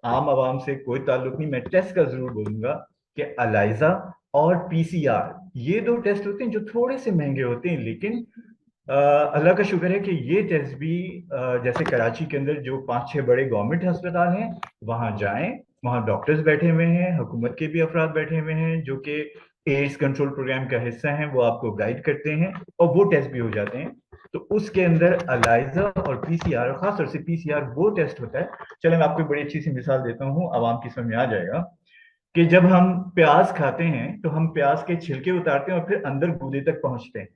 आम आवाम से कोई ताल्लुक नहीं। मैं टेस्ट का जरूर बोलूंगा कि अलाइजा और पीसीआर, ये दो टेस्ट होते हैं जो थोड़े से महंगे होते हैं, लेकिन अल्लाह का शुक्र है कि ये टेस्ट भी जैसे कराची के अंदर जो 5-6 बड़े गवर्नमेंट अस्पताल हैं, वहां जाएं, वहां डॉक्टर्स बैठे हुए हैं, हुकूमत के भी अफराद बैठे हुए हैं जो कि एड्स कंट्रोल प्रोग्राम का हिस्सा हैं, वो आपको गाइड करते हैं और वो टेस्ट भी हो जाते हैं। तो उसके अंदर अलाइजा और पीसीआर, और खासतौर से पीसीआर वो टेस्ट होता है। चले मैं आपको बड़ी अच्छी सी मिसाल देता हूँ, आवाम की समझ में आ जाएगा कि जब हम प्याज खाते हैं तो हम प्याज के छिलके उतारते हैं और फिर अंदर गूदे तक पहुंचते हैं।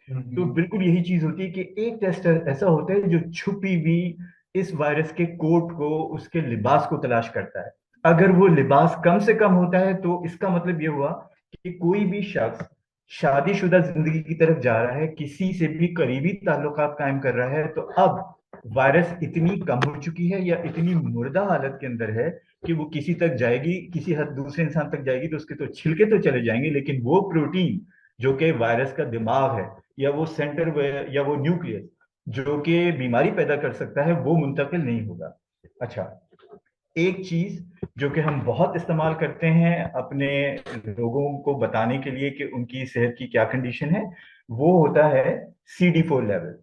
तो बिल्कुल यही चीज होती है कि एक टेस्टर ऐसा होता है जो छुपी हुई इस वायरस के कोट को, उसके लिबास को तलाश करता है। अगर वो लिबास कम से कम होता है तो इसका मतलब ये हुआ कि कोई भी शख्स शादीशुदा जिंदगी की तरफ जा रहा है, किसी से भी करीबी ताल्लुकात कायम कर रहा है, तो अब वायरस इतनी कम हो चुकी है या इतनी मुर्दा हालत के अंदर है कि वो किसी तक जाएगी, किसी हद दूसरे इंसान तक जाएगी तो उसके तो छिलके तो चले जाएंगे, लेकिन वो प्रोटीन जो कि वायरस का दिमाग है, या वो सेंटर, या वो न्यूक्लियस जो कि बीमारी पैदा कर सकता है, वो मुंतकिल नहीं होगा। अच्छा, एक चीज जो कि हम बहुत इस्तेमाल करते हैं अपने लोगों को बताने के लिए कि उनकी सेहत की क्या कंडीशन है, वो होता है CD4 लेवल।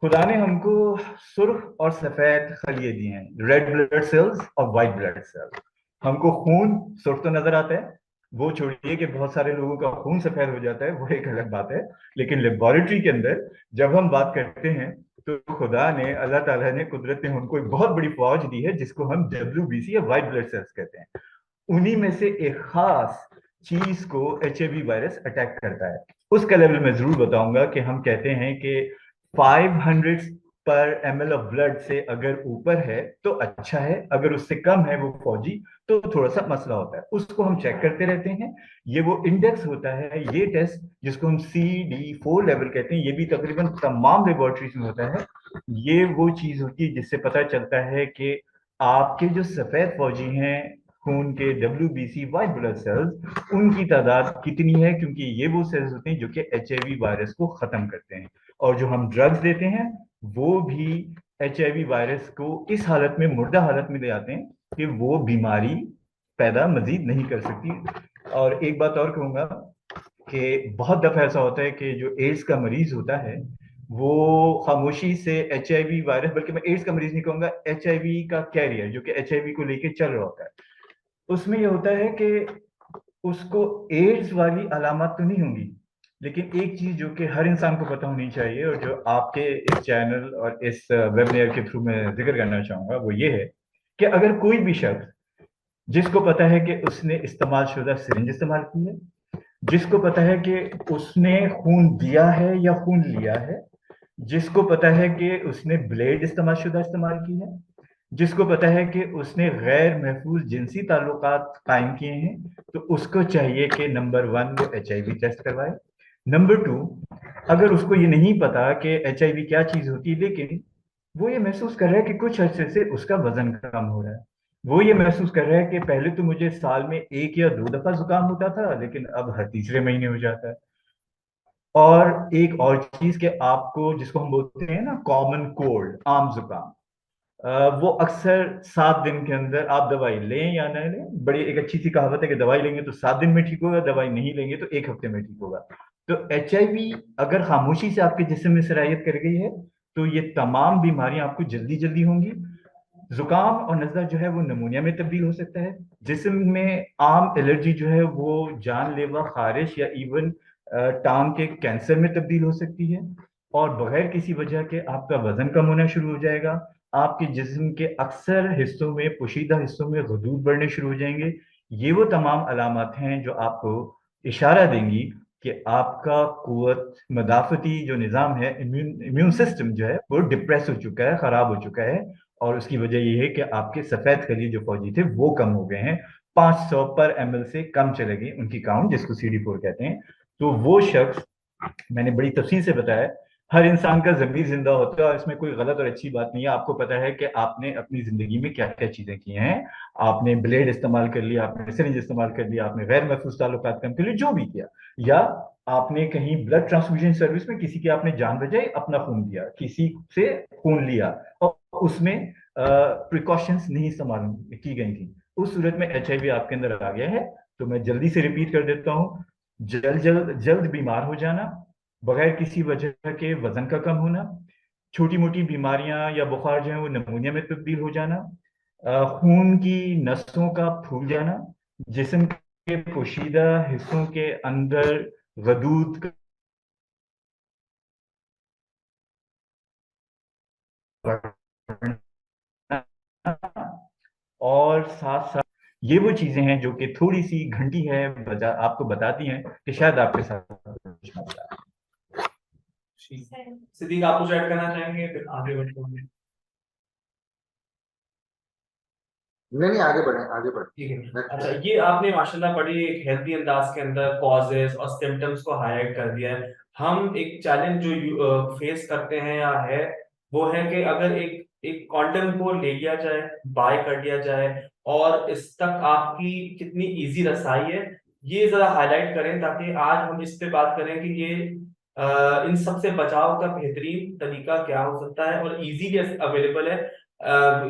खुदा ने हमको सुर्ख और सफेद खलिए दिए हैं, रेड ब्लड सेल्स और व्हाइट ब्लड सेल्स। हमको खून सुर्ख तो नजर आता है, वो छोड़िए कि बहुत सारे लोगों का खून सफेद हो जाता है, वो एक अलग बात है। लेकिन लेबोरेटरी के अंदर जब हम बात करते हैं तो खुदा ने, अल्लाह ताला ने, कुदरत ने हमको एक बहुत बड़ी फौज दी है जिसको हम WBC या व्हाइट ब्लड सेल्स कहते हैं। उन्हीं में से एक खास चीज को एचआईवी वायरस अटैक करता है। उसका लेवल मैं जरूर बताऊंगा कि हम कहते हैं कि 500 पर ml ऑफ ब्लड से अगर ऊपर है तो अच्छा है, अगर उससे कम है वो फौजी तो थोड़ा सा मसला होता है। उसको हम चेक करते रहते हैं। ये वो इंडेक्स होता है, ये टेस्ट जिसको हम CD4 लेवल कहते हैं, ये भी तकरीबन तमाम लेबोरेटरीज में होता है। ये वो चीज होती है जिससे पता चलता है कि आपके जो सफेद फौजी हैं खून के, WBC व्हाइट ब्लड सेल्स, उनकी तादाद कितनी है, क्योंकि ये वो सेल्स होते हैं जो कि एचआईवी वायरस को खत्म करते हैं। और जो हम ड्रग्स देते हैं वो भी एचआईवी वायरस को इस हालत में, मुर्दा हालत में ले आते हैं कि वो बीमारी पैदा मजीद नहीं कर सकती। और एक बात और कहूंगा कि बहुत दफा ऐसा होता है कि जो एड्स का मरीज होता है वो खामोशी से एचआईवी वायरस, बल्कि मैं एड्स का मरीज नहीं कहूंगा, एचआईवी का कैरियर जो कि एचआईवी को लेके चल रहा होता है, उसमें ये होता है कि उसको एड्स वाली अलामत तो नहीं होंगी, लेकिन एक चीज जो कि हर इंसान को पता होनी चाहिए और जो आपके इस चैनल और इस वेबिनार के थ्रू मैं जिक्र करना चाहूंगा वो ये है कि अगर कोई भी शख्स जिसको पता है कि उसने इस्तेमाल शुदा सिरिंज इस्तेमाल की है, जिसको पता है कि उसने खून दिया है या खून लिया है, जिसको पता है कि उसने ब्लेड इस्तेमाल शुदा इस्तेमाल की है, जिसको पता है कि उसने गैर महफूज जिनसी ताल्लुकात कायम किए हैं, तो उसको चाहिए कि नंबर 1 वो HIV टेस्ट करवाए। नंबर 2, अगर उसको ये नहीं पता कि HIV क्या चीज होती है, लेकिन वो ये महसूस कर रहा है कि कुछ अरसे से उसका वजन कम हो रहा है, वो ये महसूस कर रहा है कि पहले तो मुझे साल में 1 या 2 दफा जुकाम होता था, लेकिन अब हर तीसरे महीने हो जाता है। और एक और चीज के आपको, जिसको हम बोलते हैं ना कॉमन कोल्ड, आम जुकाम, वो अक्सर 7 दिन के अंदर आप दवाई लें या ना लें, बड़ी एक अच्छी सी कहावत है कि दवाई लेंगे तो 7 दिन में ठीक होगा, दवाई नहीं लेंगे तो 1 हफ्ते में ठीक होगा। तो HIV अगर खामोशी से आपके जिस्म में सरायत कर गई है, तो ये तमाम बीमारियां आपको जल्दी जल्दी होंगी। जुकाम और नजला जो है वो नमूनिया में तब्दील हो सकता है। जिस्म में आम एलर्जी जो है वो जानलेवा खारिश या इवन टांग के कैंसर में तब्दील हो सकती है। और बगैर किसी वजह के आपका वजन कम होना शुरू हो जाएगा, आपके जिस्म के अक्सर हिस्सों में, पोशीदा हिस्सों में गदूद बढ़ने शुरू हो जाएंगे। ये वो तमाम अलामत हैं जो आपको इशारा देंगी कि आपका कुव्वत मदाफती जो निज़ाम है, इम्यून सिस्टम जो है वो डिप्रेस हो चुका है, खराब हो चुका है। और उसकी वजह यह है कि आपके सफेद खली जो फौजी थे वो कम हो गए हैं, 500 पर ml से कम चले गई उनकी काउंट, जिसको CD4 कहते हैं। तो वो शख्स, मैंने बड़ी तफसील से बताया, हर इंसान का ज़मीर जिंदा होता है और इसमें कोई गलत और अच्छी बात नहीं है। आपको पता है कि आपने अपनी जिंदगी में क्या क्या चीजें की हैं, आपने ब्लेड इस्तेमाल कर लिया, आपने सिरिंज इस्तेमाल कर लिया, आपने गैर महफूज ताल्लुकात कम कर लिए, जो भी किया, या आपने कहीं ब्लड ट्रांसफ्यूजन सर्विस में किसी की आपने जान बचाई, अपना खून दिया, किसी से खून लिया और उसमें प्रिकॉशंस नहीं इस्तेमाल की गई थी, उस सूरत में HIV आपके अंदर आ गया है। तो मैं जल्दी से रिपीट कर देता हूँ, जल्द जल्द जल्द बीमार हो जाना, बगैर किसी वजह के वजन का कम होना, छोटी मोटी बीमारियां या बुखार जो है वो नमूनिया में तब्दील हो जाना, खून की नसों का फूल जाना, जिस्म के पोशीदा हिस्सों के अंदर गदूद बढ़ना, और साथ साथ ये वो चीजें हैं जो कि थोड़ी सी घंटी है आपको बताती हैं कि शायद आपके साथ कुछ मसला है। सिद्दीक, आप कुछ ऐड करना चाहेंगे, फिर आगे बढ़ते हैं। नहीं, आगे बढ़े, आगे बढ़े। ठीक है। अच्छा, ये आपने माशाल्लाह बड़ी एक हेल्दी अंदाज के अंदर कॉजेस और सिम्टम्स को हाईलाइट कर दिया है। हम एक चैलेंज जो फेस करते हैं या है, वो है कि अगर एक एक कॉन्डम को ले लिया जाए, बाय कर लिया जाए, और इस तक आपकी कितनी इजी रसाई है, ये जरा हाईलाइट करें, ताकि आज हम इस पे बात करें कि ये इन सब से बचाव का बेहतरीन तरीका क्या हो सकता है और इजीली अवेलेबल है,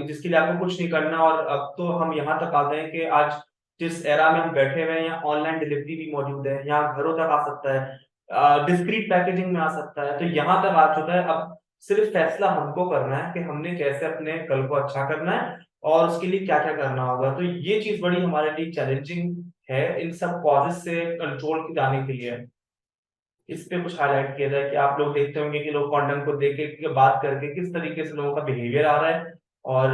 जिसके लिए आपको कुछ नहीं करना। और अब तो हम यहाँ तक आ गए हैं कि आज जिस एरा में हम बैठे हुए हैं, यहाँ ऑनलाइन डिलीवरी भी मौजूद है, यहाँ घरों तक आ सकता है, डिस्क्रीट पैकेजिंग में आ सकता है, तो यहाँ तक आ चुका है। अब सिर्फ फैसला हमको करना है कि हमने कैसे अपने कल को अच्छा करना है और उसके लिए क्या क्या करना होगा। तो ये चीज बड़ी हमारे लिए चैलेंजिंग है, इन सब कॉजेज से कंट्रोल जाने के लिए। इस पे कुछ हाईलाइट किया जाए कि आप लोग देखते होंगे कि लोग कंडोम को देख के बात करके किस तरीके से लोगों का बिहेवियर आ रहा है, और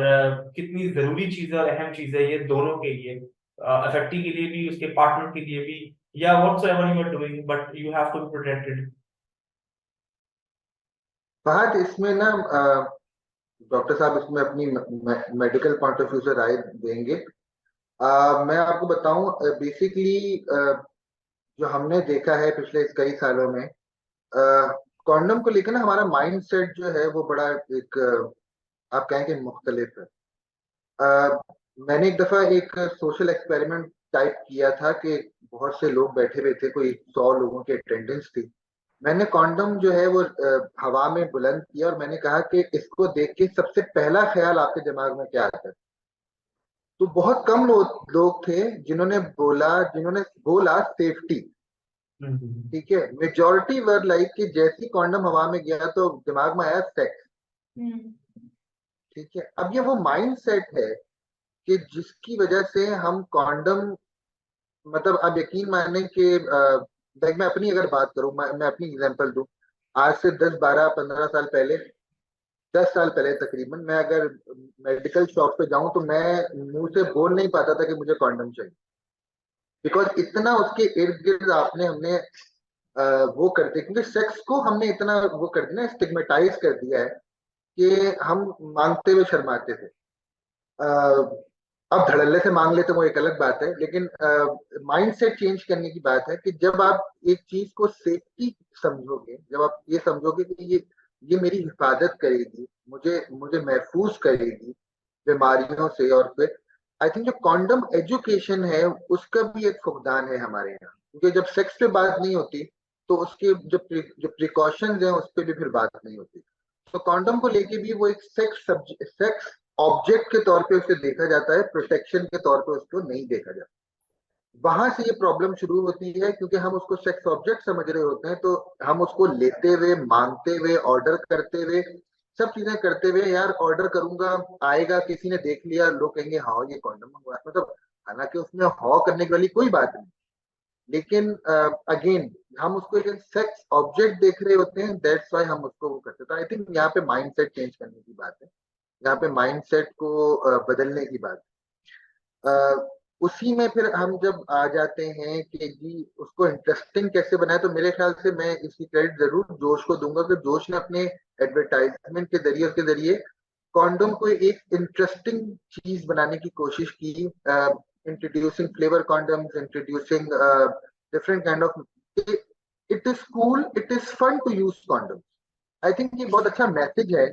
कितनी जरूरी चीज है और अहम चीज है ये दोनों के लिए, अफेक्टी के लिए भी, उसके पार्टनर के लिए भी, या whatsoever you are doing, but you have to be protected. Fahad, इसमें ना डॉक्टर साहब इसमें अपनी मेडिकल पॉइंट ऑफ व्यू से राय देंगे। मैं आपको बताऊं, बेसिकली जो हमने देखा है पिछले कई सालों में, कॉन्डम को लेकर ना हमारा माइंड सेट जो है वो बड़ा एक आप कहेंगे मुख्तलिफ है। मैंने एक दफा एक सोशल एक्सपेरिमेंट टाइप किया था कि बहुत से लोग बैठे हुए थे, कोई 100 लोगों की अटेंडेंस थी। मैंने कॉन्डम जो है वो हवा में बुलंद किया और मैंने कहा कि इसको देख के सबसे पहला ख्याल आपके दिमाग में क्या आता है। तो बहुत कम लोग थे जिन्होंने बोला सेफ्टी। ठीक है, मेजोरिटी वर लाइक कि जैसी कॉन्डम हवा में गया तो दिमाग में आया सेक्स। ठीक है, अब ये वो माइंड सेट है कि जिसकी वजह से हम कॉन्डम, मतलब आप यकीन माने कि लाइक मैं अपनी अगर बात करूं, मैं अपनी एग्जांपल दूं। आज से 10 12 15 साल पहले, 10 साल पहले तकरीबन, मैं अगर मेडिकल शॉप पे जाऊं तो मैं मुंह से बोल नहीं पाता था कि मुझे कॉन्डम चाहिए। बिकॉज इतना उसके इर्द गिर्द आपने हमने वो कर दिया, क्योंकि सेक्स को हमने इतना वो कर दिया ना, स्टिग्मेटाइज कर दिया है कि हम मांगते हुए शर्माते थे। अब धड़ल्ले से मांग लेते वो एक अलग बात है, लेकिन माइंड सेट चेंज करने की बात है कि जब आप एक चीज को सेफ्टी समझोगे, जब आप ये समझोगे कि ये मेरी हिफाजत करेगी, मुझे मुझे महफूज करेगी बीमारियों से, और फिर आई थिंक जो कॉन्डम एजुकेशन है उसका भी एक फुकदान है हमारे यहाँ, क्योंकि जब सेक्स पे बात नहीं होती तो उसके जो प्रिकॉशंस हैं उस पर भी फिर बात नहीं होती। तो कॉन्डम को लेके भी वो एक सेक्स ऑब्जेक्ट के तौर पे उसे देखा जाता है, प्रोटेक्शन के तौर पे उसको नहीं देखा जाता। वहां से ये प्रॉब्लम शुरू होती है, क्योंकि हम उसको सेक्स ऑब्जेक्ट समझ रहे होते हैं, तो हम उसको लेते हुए, मांगते हुए, ऑर्डर करते हुए, सब चीजें करते हुए, यार ऑर्डर करूंगा, आएगा, किसी ने देख लिया, लोग कहेंगे हाँ ये कॉन्डम मंगवाया, मतलब हालांकि उसमें हॉ करने की वाली कोई बात नहीं, लेकिन अगेन हम उसको एक सेक्स ऑब्जेक्ट देख रहे होते हैं, दैट्स व्हाई हम उसको वो करते हैं। तो आई थिंक यहाँ पे माइंड सेट चेंज करने की बात है, यहाँ पे माइंडसेट को बदलने की बात। उसी में फिर हम जब आ जाते हैं कि जी उसको इंटरेस्टिंग कैसे बनाए, तो मेरे ख्याल से मैं इसकी क्रेडिट जरूर जोश को दूंगा कि जोश ने अपने एडवर्टाइजमेंट के जरिए कॉन्डोम को एक इंटरेस्टिंग चीज बनाने की कोशिश की, introducing flavour condoms, introducing different kind of, it is cool, it is fun to use condom. I think ये बहुत अच्छा मैसेज है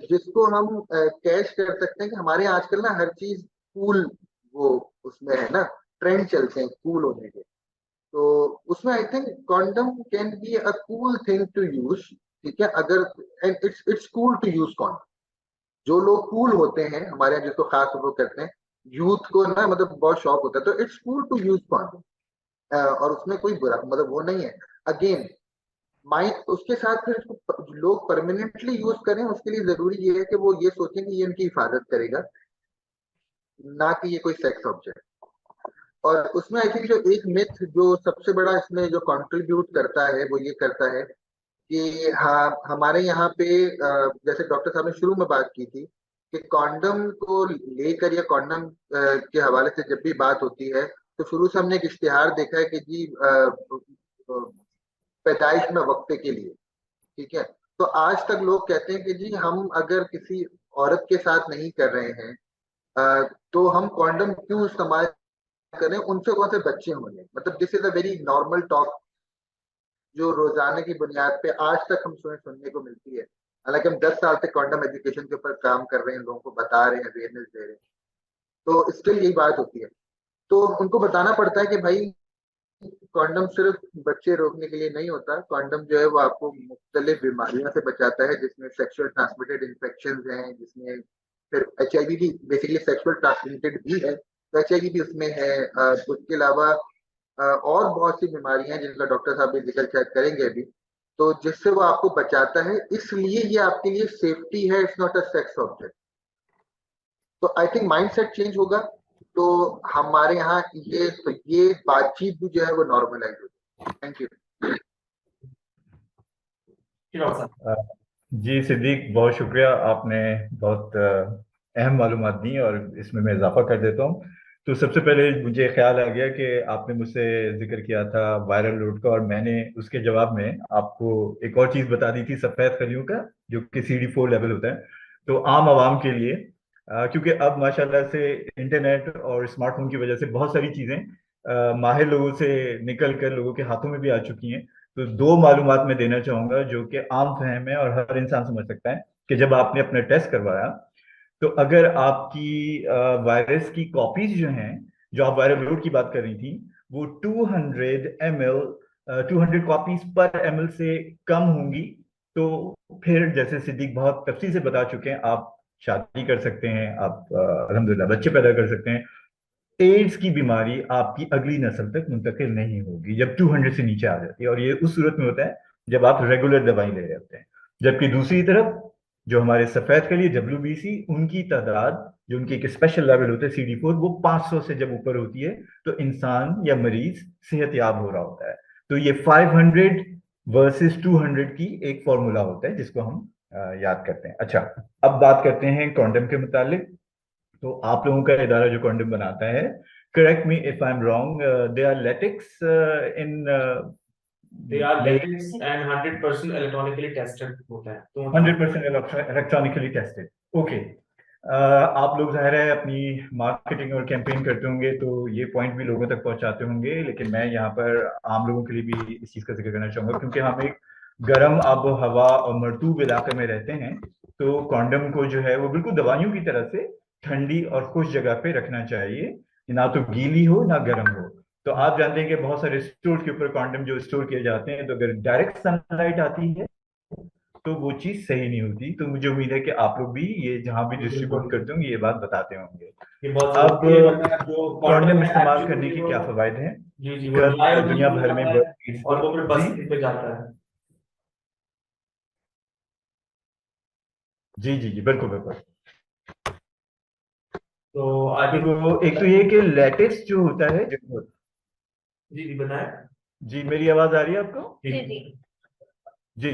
जिसको हम कैश कर सकते हैं कि हमारे यहाँ आजकल ना हर चीज कूल, वो उसमें है ना, ट्रेंड चलते हैं कूल होने के। तो उसमें I think condom can be a cool thing to use, ठीक है, अगर, and it's cool to use condom. जो लोग कूल होते हैं हमारे यहाँ, जिसको खास वो करते हैं, यूथ को ना मतलब बहुत शौक होता है, तो it's cool to use condom, और उसमें कोई बुरा मतलब वो नहीं है। अगेन माइंड उसके साथ फिर इसको लोग परमानेंटली यूज करें, उसके लिए जरूरी ये है कि वो ये सोचें कि ये उनकी हिफाजत करेगा, ना कि ये कोई सेक्स ऑब्जेक्ट। और उसमें आई थिंक जो एक मिथ जो सबसे बड़ा इसमें जो कंट्रीब्यूट करता है वो ये करता है कि हाँ हमारे यहाँ पे जैसे डॉक्टर साहब ने शुरू में बात की थी कि कॉन्डम को लेकर या कॉन्डम के हवाले से जब भी बात होती है, तो शुरू से हमने एक इश्तिहार देखा है कि जी पैदाइश में वक्फे के लिए, ठीक है। तो आज तक लोग कहते हैं कि जी हम अगर किसी औरत के साथ नहीं कर रहे हैं तो हम कॉन्डम क्यों इस्तेमाल करें, उनसे कौन से बच्चे होंगे, मतलब this is a very normal talk जो रोजाना की बुनियाद पे आज तक हम सुनने को मिलती है। हालांकि हम 10 साल से कॉन्डम एजुकेशन के ऊपर काम कर रहे हैं, लोगों को बता रहे हैं, अवेयरनेस दे रहे हैं, तो स्टिल यही बात होती है। तो उनको बताना पड़ता है कि भाई कॉन्डम सिर्फ बच्चे रोकने के लिए नहीं होता, कॉन्डम जो है वो आपको मुख्तलिफ बीमारियों से बचाता है, जिसमें सेक्सुअल ट्रांसमिटेड इन्फेक्शन हैं, जिसमें फिर HIV भी बेसिकली सेक्सुअल ट्रांसमिटेड भी है, तो HIV भी उसमें है। उसके अलावा और बहुत सी बीमारियां हैं जिनका डॉक्टर साहब भी जिक्र शायद करेंगे अभी, तो जिससे वो आपको बचाता है, इसलिए ये आपके लिए सेफ्टी है, it's not a sex object. तो I think mind set change होगा तो हमारे यहाँ ये बातचीत भी जो है वो नॉर्मलाइज होगी। Thank you. अ, जी सिद्दीक, बहुत शुक्रिया, आपने बहुत अहम मालूमात दी और इसमें मैं इजाफा कर देता हूँ। तो सबसे पहले मुझे ख्याल आ गया कि आपने मुझसे जिक्र किया था वायरल लोड का, और मैंने उसके जवाब में आपको एक और चीज़ बता दी थी, सफ़ेद खलियों का, जो कि CD4 लेवल होता है। तो आम आवाम के लिए, क्योंकि अब माशाल्लाह से इंटरनेट और स्मार्टफोन की वजह से बहुत सारी चीज़ें माहिर लोगों से निकल कर लोगों के हाथों में भी आ चुकी हैं। तो दो मालूमात मैं देना चाहूंगा जो कि आम फहम है और हर इंसान समझ सकता है, कि जब आपने अपना टेस्ट करवाया, तो अगर आपकी वायरस की कॉपीज जो हैं, जो आप वायरल लोड की बात कर रही थी, वो 200 ml 200 कॉपीज पर ml से कम होंगी, तो फिर जैसे सिद्दीक बहुत तफसील से बता चुके हैं, आप शादी कर सकते हैं, आप अल्हम्दुलिल्लाह बच्चे पैदा कर सकते हैं। एड्स की बीमारी आपकी अगली नस्ल तक मुंतकिल नहीं होगी जब 200 से नीचे आ जाती है, और ये उस सूरत में होता है जब आप रेगुलर दवाई ले रहे होते हैं। जबकि दूसरी तरफ जो हमारे सफेद के लिए WBC, उनकी तादाद जो उनकी एक स्पेशल लेवल होता है CD4, वो 500 से जब ऊपर होती है तो इंसान या मरीज सेहतयाब हो रहा होता है। तो ये 500 वर्सेस 200 की एक फॉर्मूला होता है जिसको हम याद करते हैं। अच्छा, अब बात करते हैं कॉन्डम के मुतालिक। तो आप लोगों का इदारा जो कॉन्डम बनाता है, correct me if I am wrong, they are latex in they are latex and 100% electronically tested होता है, तो 100% इलेक्ट्रॉनिकली टेस्टेड। ओके, आप लोग ज़ाहिर है अपनी मार्केटिंग और कैंपेन करते होंगे तो ये पॉइंट भी लोगों तक पहुंचाते होंगे, लेकिन मैं यहाँ पर आम लोगों के लिए भी इस चीज़ का जिक्र करना चाहूँगा, क्योंकि हम एक गर्म आबो हवा और मरतूब इलाके में रहते हैं। तो कॉन्डम को जो है वो बिल्कुल दवाइयों की तरह से ठंडी और खुश जगह पे रखना चाहिए, ना तो गीली हो ना गर्म हो। तो आप जानते हैं कि बहुत सारे स्टोर के ऊपर कॉन्डम जो स्टोर किए जाते हैं, तो अगर डायरेक्ट सनलाइट आती है तो वो चीज सही नहीं होती। तो मुझे उम्मीद है कि आप लोग भी ये जहां भी डिस्ट्रीब्यूट करते होंगे ये बात बताते होंगे। ये बहुत अब जरूरी है, वरना जो कॉन्डम है इस्तेमाल करने actually के वो, क्या फवायद हैं? जी जी, वो कल ड्राई और दुनिया लूज भर हो में जाता है और वो फिर जी बस्ती पे जाता है। जी जी जी, बिल्कुल बिल्कुल। तो आई थिंक, तो एक तो ये कि लेटेक्स जो होता है जी जी बताएं। जी, मेरी आवाज आ रही है आपको? जी जी। जी,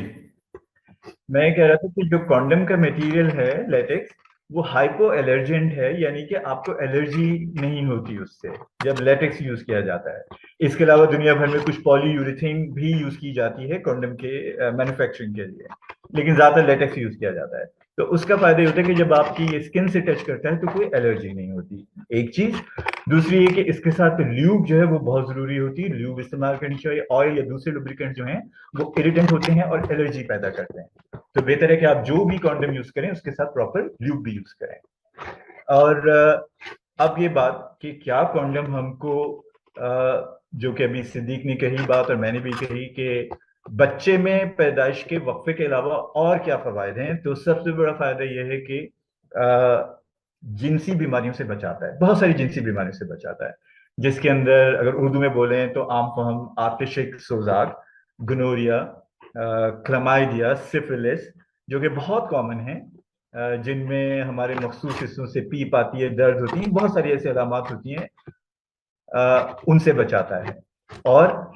मैं कह रहा था कि जो कॉन्डम का मटेरियल है लेटेक्स, वो हाइपो एलर्जेंट है, यानी कि आपको एलर्जी नहीं होती उससे जब लेटेक्स यूज किया जाता है। इसके अलावा दुनिया भर में कुछ पॉलीयूरेथेन भी यूज की जाती है कॉन्डम के मैन्युफैक्चरिंग के लिए, लेकिन ज्यादातर लेटेक्स यूज किया जाता है। तो उसका फायदा ये होता है कि जब आपकी स्किन से टच करता है तो कोई एलर्जी नहीं होती, एक चीज। दूसरी ये कि इसके साथ ल्यूब जो है वो बहुत जरूरी होती है, ल्यूब इस्तेमाल करनी चाहिए। ऑयल या दूसरे लुब्रिकेंट जो हैं वो इरिटेंट होते हैं और एलर्जी पैदा करते हैं। तो बेहतर है कि आप जो भी कॉन्डम यूज करें उसके साथ प्रॉपर ल्यूब भी यूज करें। और अब ये बात कि क्या कॉन्डम हमको, जो कि अभी सिद्दीक ने कही बात और मैंने भी कही कि बच्चे में पैदाइश के वक्फे के अलावा और क्या फायदे हैं, तो सबसे बड़ा फायदा यह है कि जिनसी बीमारियों से बचाता है, बहुत सारी जिनसी बीमारियों से बचाता है, जिसके अंदर अगर उर्दू में बोलें तो आम फहम आतिशिक सोजाक, गनोरिया, क्लमाइडिया, सिफिलिस, जो कि बहुत कॉमन है, जिनमें हमारे मखसूस हिस्सों से पीप आती है, दर्द होती है, बहुत सारी ऐसी अलामात होती हैं, उनसे बचाता है। और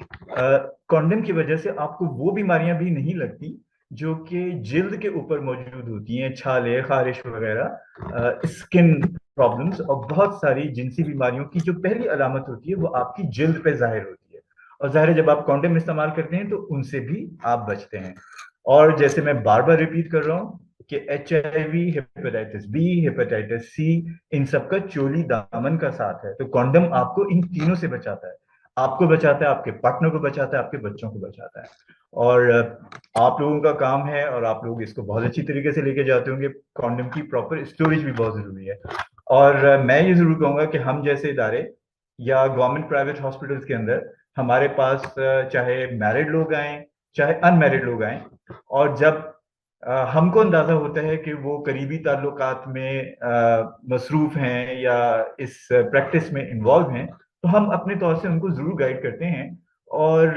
कॉन्डम की वजह से आपको वो बीमारियां भी नहीं लगती जो कि जिल्द के ऊपर मौजूद होती हैं, छाले, खारिश वगैरह, स्किन प्रॉब्लम्स, और बहुत सारी जिनसी बीमारियों की जो पहली अलामत होती है वो आपकी जिल्द पे जाहिर होती है। और जाहिर है जब आप कॉन्डम इस्तेमाल करते हैं तो उनसे भी आप बचते हैं। और जैसे मैं बार बार रिपीट कर रहा हूँ कि HIV, hepatitis B, hepatitis C, इन सब का चोली दामन का साथ है। तो कॉन्डम आपको इन तीनों से बचाता है, आपको बचाता है, आपके पार्टनर को बचाता है, आपके बच्चों को बचाता है। और आप लोगों का काम है, और आप लोग इसको बहुत अच्छी तरीके से लेके जाते होंगे, कॉन्डम की प्रॉपर स्टोरेज भी बहुत जरूरी है। और मैं ये जरूर कहूंगा कि हम जैसे इदारे या गवर्नमेंट प्राइवेट हॉस्पिटल्स के अंदर हमारे पास चाहे मैरिड लोग आए चाहे अनमैरिड लोग आए, और जब हमको अंदाजा होता है कि वो करीबी ताल्लुकात में मसरूफ हैं या इस प्रैक्टिस में इन्वॉल्व हैं, तो हम अपने तौर से उनको जरूर गाइड करते हैं। और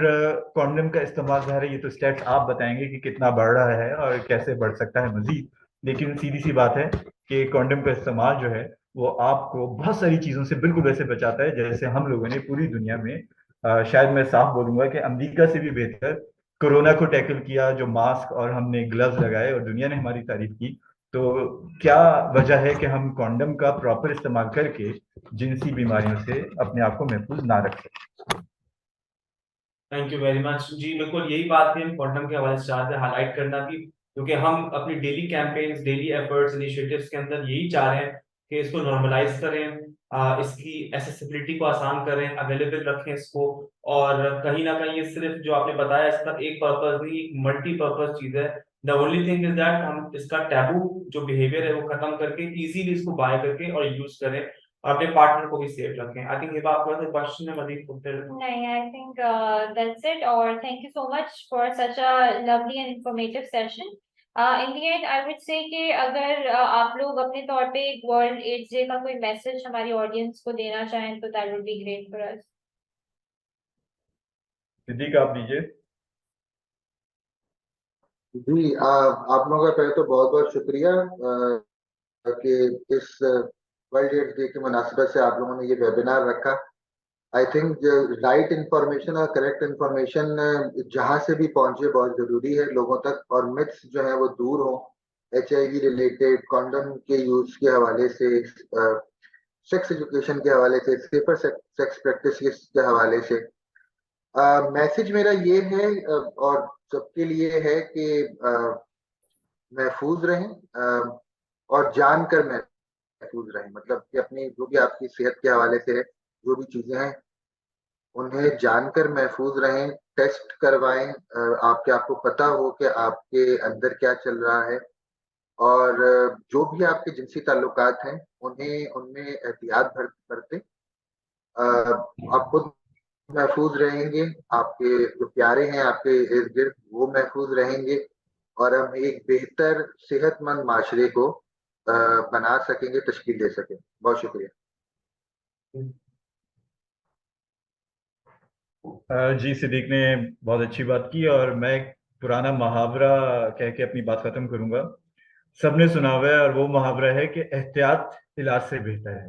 कॉन्डम का इस्तेमाल ज़ाहिर है, ये तो स्टेट्स आप बताएंगे कि कितना बढ़ रहा है और कैसे बढ़ सकता है मजीद, लेकिन सीधी सी बात है कि कॉन्डम का इस्तेमाल जो है वो आपको बहुत सारी चीज़ों से बिल्कुल वैसे बचाता है जैसे हम लोगों ने पूरी दुनिया में, शायद मैं साफ बोलूंगा कि अमेरिका से भी बेहतर कोरोना को टैकल किया, जो मास्क और हमने ग्लव्स लगाए और दुनिया ने हमारी तारीफ की। तो क्या वजह है कि हम कॉन्डम का प्रॉपर इस्तेमाल करके जिनसी बीमारियों से अपने आप को महफूज ना रख सकें? थैंक यू वेरी मच जी। बिल्कुल यही बात थी, हम क्वांटम के हवाले से चाहते हैं हाईलाइट करना भी, क्योंकि हम अपनी daily campaigns, daily efforts, initiatives के अंदर यही चाह रहे हैं कि इसको नॉर्मलाइज करें, इसकी एसेसिबिलिटी को आसान करें, अवेलेबल रखें इसको। और कहीं ना कहीं ये सिर्फ जो आपने बताया इसका एक पर्पज नहीं, एक मल्टीपर्पज चीज है। The only thing is that हम इसका टैबू जो बिहेवियर है वो खत्म करके इजीली इसको बाय करके और यूज करें, और अपने पार्टनर को भी सेफ रखें। आई थिंक ये बात आपका क्वेश्चन है मजीद उत्तर? नहीं, I think that's it. और thank you so much for such a lovely and informative session. In the end, I would say कि अगर आप लोग अपने तौर पे वर्ल्ड एड्स डे का कोई मैसेज हमारी ऑडियंस को देना चाहें तो that would be great for us. Siddique आप दीजिए। जी आप लोगों का पहले तो बहुत बहुत शुक्रिया कि इस वर्ल्ड एड्स डे की मुनासिबत से आप लोगों ने ये वेबिनार रखा। आई थिंक राइट इंफॉर्मेशन और करेक्ट इंफॉर्मेशन जहां से भी पहुंचे बहुत जरूरी है लोगों तक, और मिथ्स जो है वो दूर हो। HIV रिलेटेड, कॉन्डम के यूज के हवाले से, सेक्स एजुकेशन के हवाले से, सेफर सेक्स प्रैक्टिस के हवाले से मैसेज मेरा ये है और सबके लिए है कि महफूज रहें, और जानकर महफूज रहें। मतलब कि अपनी जो भी आपकी सेहत के हवाले से है, जो भी चीजें हैं उन्हें जानकर महफूज रहें, टेस्ट करवाएं, आपको पता हो कि आपके अंदर क्या चल रहा है, और जो भी आपके जिनसी ताल्लुकात हैं उन्हें उनमें एहतियात बरतें। आप खुद महफूज रहेंगे, आपके जो प्यारे हैं आपके इर्द गिर्द वो महफूज रहेंगे, और हम एक बेहतर सेहतमंद माशरे को बना सकेंगे, तश्कील दे सकेंगे। बहुत शुक्रिया। जी, सिद्दीक ने बहुत अच्छी बात की और मैं एक पुराना मुहावरा कह के अपनी बात खत्म करूंगा। सबने सुना हुआ है और वो मुहावरा है कि एहतियात इलाज से बेहतर है।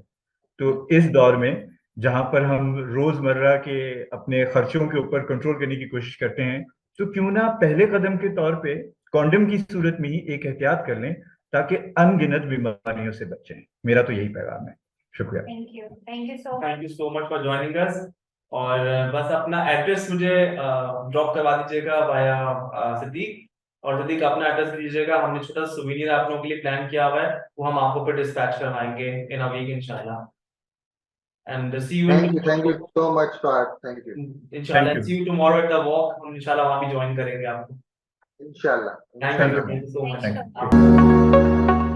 तो इस दौर में जहां पर हम रोजमर्रा के अपने खर्चों के ऊपर कंट्रोल करने की कोशिश करते हैं, तो क्यों ना पहले कदम के तौर पे कॉन्डम की सूरत में ही एक एहतियात कर लें ताकि अनगिनत बीमारियों से बचें। मेरा तो यही पैगाम है। शुक्रिया। Thank you so much for joining us. और बस अपना एड्रेस मुझे ड्रॉप करवा दीजिएगा वाया सिद्दीक। और सिद्दीक अपना एड्रेस दीजिएगा, हमने छोटा सा सुवीनियर आप लोगों के लिए प्लान किया हुआ है, वो हम आपको पे डिस्पैच करवाएंगे इन अ वीक इंशाल्लाह। And see you in thank you so much for, thank you. इंशाल्लाह, thank you. See you tomorrow at the walk, हम इंशाल्लाह वहां भी ज्वाइन करेंगे आपको। इंशाल्लाह थैंक इंशाल्लाह। You so thank much. You.